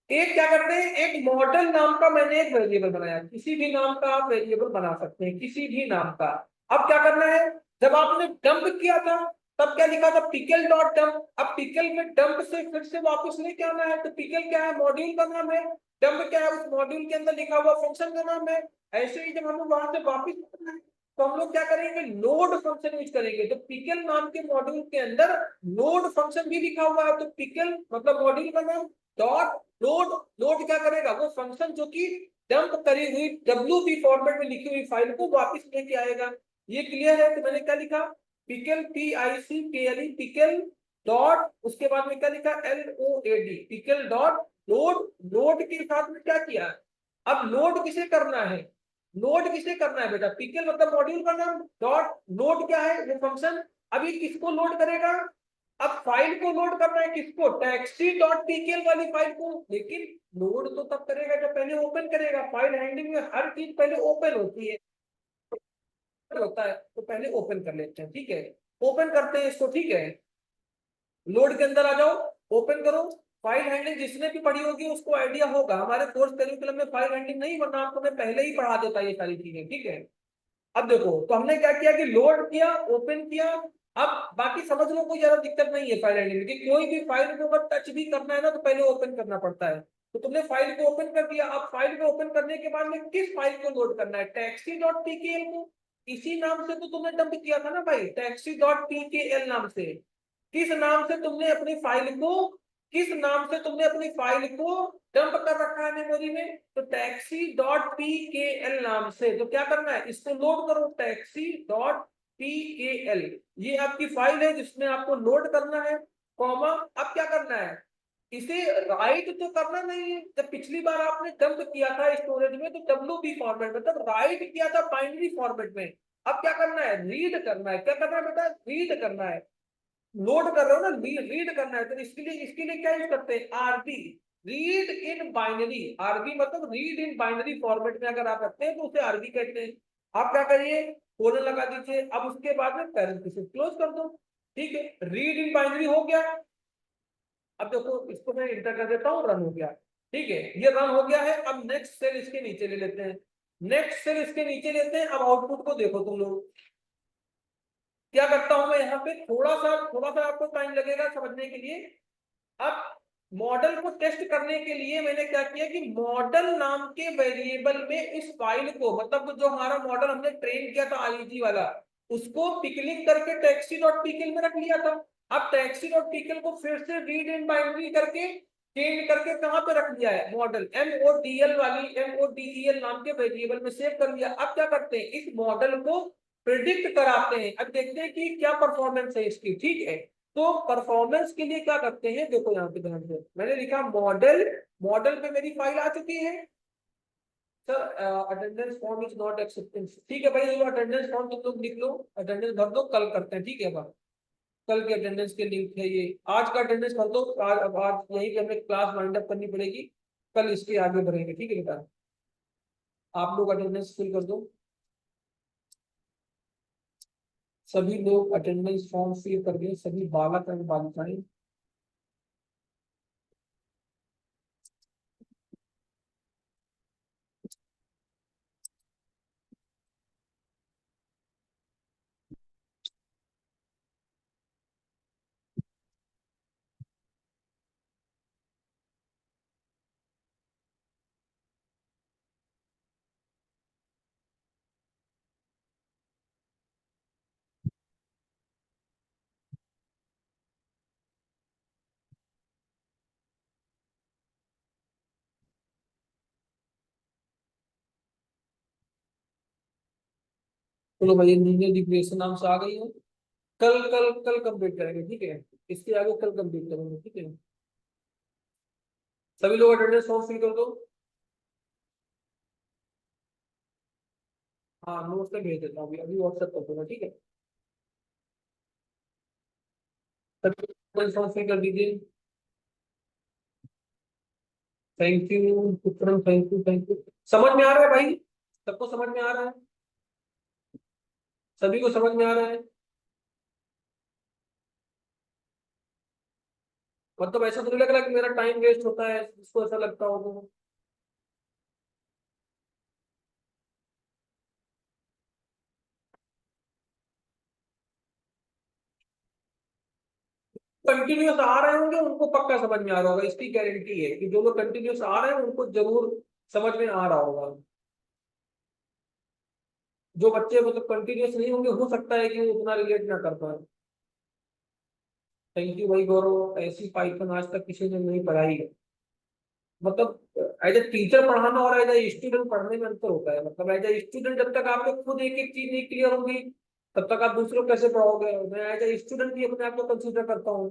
एक क्या करते हैं, एक मॉडल नाम का मैंने एक वेरिएबल बनाया। किसी भी नाम का आप वेरिएबल बना सकते हैं, किसी भी नाम का। अब क्या करना है, जब आपने डंप किया था तब क्या लिखा था, पिकल डॉट डंप। अब पिकल में डंप से फिर से वापस लेके आना है, तो पिकल क्या है, मॉड्यूल का नाम है। डंप क्या है, उस मॉड्यूल के अंदर लिखा हुआ फंक्शन का नाम है। ऐसे ही जब हमें वहां से वापस करना है तो हम लोग क्या करेंगे, लोड फंक्शन यूज करेंगे। तो पिकल नाम के मॉड्यूल के अंदर लोड फंक्शन भी लिखा हुआ है। तो पिकल मतलब मॉड्यूल का नाम, डॉट लोड। लोड क्या करेगा, वो फंक्शन जो कि डंप करी हुई डब्ल्यू बी फॉर्मेट में लिखी हुई फाइल को वापस लेके आएगा। ये क्लियर है, तो मैंने क्या लिखा, पिकल PICKLE पिकल डॉट, उसके बाद में क्या लिखा, LOAD pickle dot load. Load के साथ में क्या किया, अब लोड किसे करना है, लोड किसे करना है बेटा, पिकल मतलब मॉड्यूल का नाम, डॉट लोड क्या है वो फंक्शन। अब ये किसको लोड करेगा, अब फाइल को लोड करना है, किसको, टैक्सी डॉट पीकेएल वाली फाइल को। लेकिन लोड तो तब करेगा जब पहले ओपन करेगा। फाइल हैंडलिंग में हर चीज पहले ओपन होती है, होता है तो पहले ओपन कर लेते हैं। ठीक है, ओपन करते हैं इसको। ठीक है, लोड के अंदर आ जाओ, ओपन करो। फाइल हैंडलिंग जिसने भी पढ़ी होगी उसको आइडिया होगा, हमारे कोर्स करिकुलम में फाइल हैंडलिंग नहीं, वरना आपको मैं पहले ही पढ़ा देता ये सारी चीजें। ठीक है, अब देखो तो हमने क्या किया कि लोड किया, ओपन किया। अब बाकी समझ लो, कोई ज्यादा दिक्कत नहीं है फाइल हैंडलिंग की। कोई भी फाइल को अगर टच भी करना है ना तो पहले ओपन करना पड़ता है। तो तुमने फाइल को ओपन कर दिया। अब फाइल को ओपन करने के बाद में किस फाइल को लोड करना है, टैक्सी डॉट पीकेएल को। इसी नाम से तो तुमने डंप किया था ना भाई, टैक्सी डॉट पीकेएल नाम से। किस नाम से तुमने अपनी फाइल को, किस नाम से तुमने अपनी फाइल को डंप कर रखा है मेमोरी में, तो टैक्सी डॉट पीकेएल नाम से। तो क्या करना है, इसको लोड करो, टैक्सी डॉट पीकेएल। ये आपकी फाइल है जिसमें आपको लोड करना है, कॉमा। अब क्या करना है, इसे राइट तो करना नहीं है। जब पिछली बार आपने डंप किया था स्टोरेज में तो डब्ल्यूबी फॉर्मेट में, तब राइट किया था बाइनरी फॉर्मेट में। अब क्या करना है, रीड करना है। क्या करना है बेटा, रीड करना है। लोड कर रहे हो ना, रीड करना है, तो इसके लिए क्या यूज करते हैं, RB, read in binary, RB मतलब रीड इन बाइनरी फॉर्मेट में अगर आप रखते हैं तो उसे आरबी कहते हैं। आप क्या करिए, कोलन लगा दीजिए, अब उसके बाद में पैरेंथेसिस क्लोज कर दो। ठीक है, रीड इन बाइनरी हो गया। अब देखो इसको मैं इंटर कर देता हूँ, रन हो गया। ठीक है, ये रन हो गया है। अब नेक्स्ट सेल इसके नीचे ले लेते हैं, नेक्स्ट सेल इसके नीचे लेते हैं। अब आउटपुट को देखो तुम लोग, क्या करता हूं मैं यहाँ पे, थोड़ा सा आपको टाइम लगेगा समझने के लिए। अब मॉडल को टेस्ट करने के लिए मैंने क्या किया कि मॉडल नाम के वेरिएबल में इस फाइल को, मतलब जो हमारा मॉडल हमने ट्रेन किया था आईजी वाला, उसको पिकलिंग करके टैक्सी डॉट पिकल में रख लिया था। अब टैक्सी डॉट पिकल को फिर से रीड इन बाइनरी करके चेंज करके कहां पे रख लिया है, मॉडल MODL वाली MODEL नाम के वेरिएबल में सेव कर लिया। अब क्या करते हैं, इस मॉडल को प्रिडिक्ट कराते हैं। अब देखते हैं कि क्या परफॉर्मेंस है इसकी। ठीक है, तो परफॉर्मेंस के लिए क्या करते हैं, देखो यहाँ पे ध्यान से मैंने लिखा मॉडल, मॉडल पे मेरी फाइल आ चुकी है। Sir attendance form is not acceptance, ठीक है भाई, ये अटेंडेंस फॉर्म तुम लोग लिख लो, अटेंडेंस भर दो, कल करते हैं। ठीक है बात, कल के अटेंडेंस के लिंक है ये, आज का अटेंडेंस भर दो। आज अब आज यहीं पे हमें क्लास वाइंड अप करनी पड़ेगी, कल इसके आगे बढ़ेंगे। ठीक है बेटा, आप लोग अटेंडेंस फिल कर दो, सभी लोग अटेंडेंस फॉर्म फिल कर दिए, सभी बालक एवं बालिकाएं। चलो भाई, लीनियर रिग्रेशन नाम से आ गई है। कल कल कल कंप्लीट करेंगे। ठीक है, इसके आगे कल कंप्लीट करेंगे। ठीक है, सभी लोग अटेंडेंस फॉर्म फिल कर दो। हाँ, नोट्स में भेज देता हूँ अभी अभी व्हाट्सएप कर दूंगा। ठीक है, सभी अटेंडेंस फॉर्म फिल कर दीजिए। Thank you Vikram, thank you thank you. समझ में आ रहा है भाई, सबको समझ में आ रहा है, सभी को समझ में आ रहा है। मतलब ऐसा तो नहीं लग रहा कि मेरा टाइम वेस्ट होता है, इसको ऐसा लगता हो तो। कंटिन्यूस आ रहे होंगे उनको पक्का समझ में आ रहा होगा, इसकी गारंटी है कि जो लोग कंटिन्यूस आ रहे हैं उनको जरूर समझ में आ रहा होगा। जो बच्चे मतलब कंटिन्यूस नहीं होंगे, हो सकता है कि वो उतना रिलेट ना कर पाए। थैंक यू भाई गौरव, ऐसी पाइथन आज तक किसी ने नहीं पढ़ाई है। मतलब एज ए टीचर पढ़ाना और एज ए स्टूडेंट पढ़ने में अंतर होता है। मतलब एज ए स्टूडेंट जब तक आपको खुद एक एक चीज नहीं क्लियर होगी, तब तक आप दूसरों को कैसे पढ़ाओगे। मैं एज ए स्टूडेंट भी अपने आप को कंसिडर करता हूँ,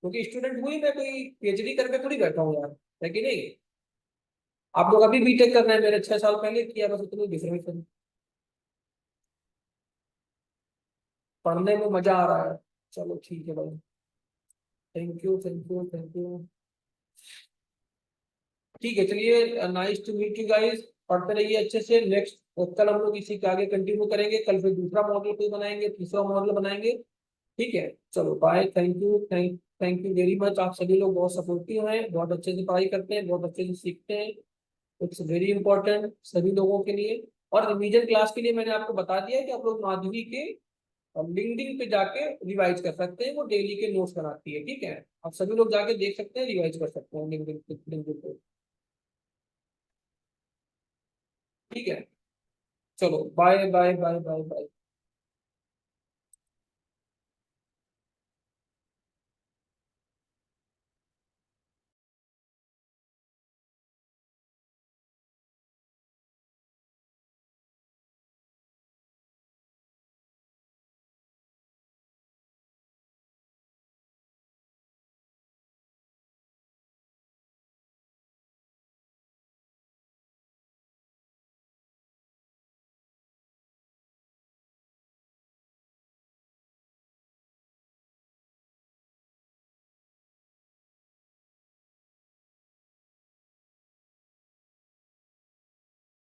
क्योंकि स्टूडेंट हुई, मैं कोई PhD करके थोड़ी बैठा हूँ यार, है कि नहीं। आप लोग अभी बीटेक कर रहे हैं, मैंने 6 साल पहले किया, बस उतनी डिफरेंस है। पढ़ने में मजा आ रहा है। चलो ठीक है भाई, thank you thank you thank you. ठीक है, चलिए, nice to meet you guys. पढ़ते रहिए अच्छे से। नेक्स्ट कल हम लोग इसी के आगे कंटिन्यू करेंगे, कल फिर दूसरा मॉडल कोई बनाएंगे, तीसरा मॉडल बनाएंगे। ठीक है, चलो bye, thank you, thank you very much. आप सभी लोग बहुत सपोर्टिव हैं, बहुत अच्छे से पढ़ाई करते हैं, बहुत अच्छे से सीखते हैं। इट्स वेरी इंपॉर्टेंट सभी लोगों के लिए। और रिवीजन क्लास के लिए मैंने आपको बता दिया है कि आप लोग माधुरी के लिंक्डइन पे जाके रिवाइज कर सकते हैं, वो डेली के नोट्स बनाती है। ठीक है, आप सभी लोग जाके देख सकते हैं, रिवाइज कर सकते हैं लिंक्डइन पे। ठीक है, चलो bye bye bye bye bye.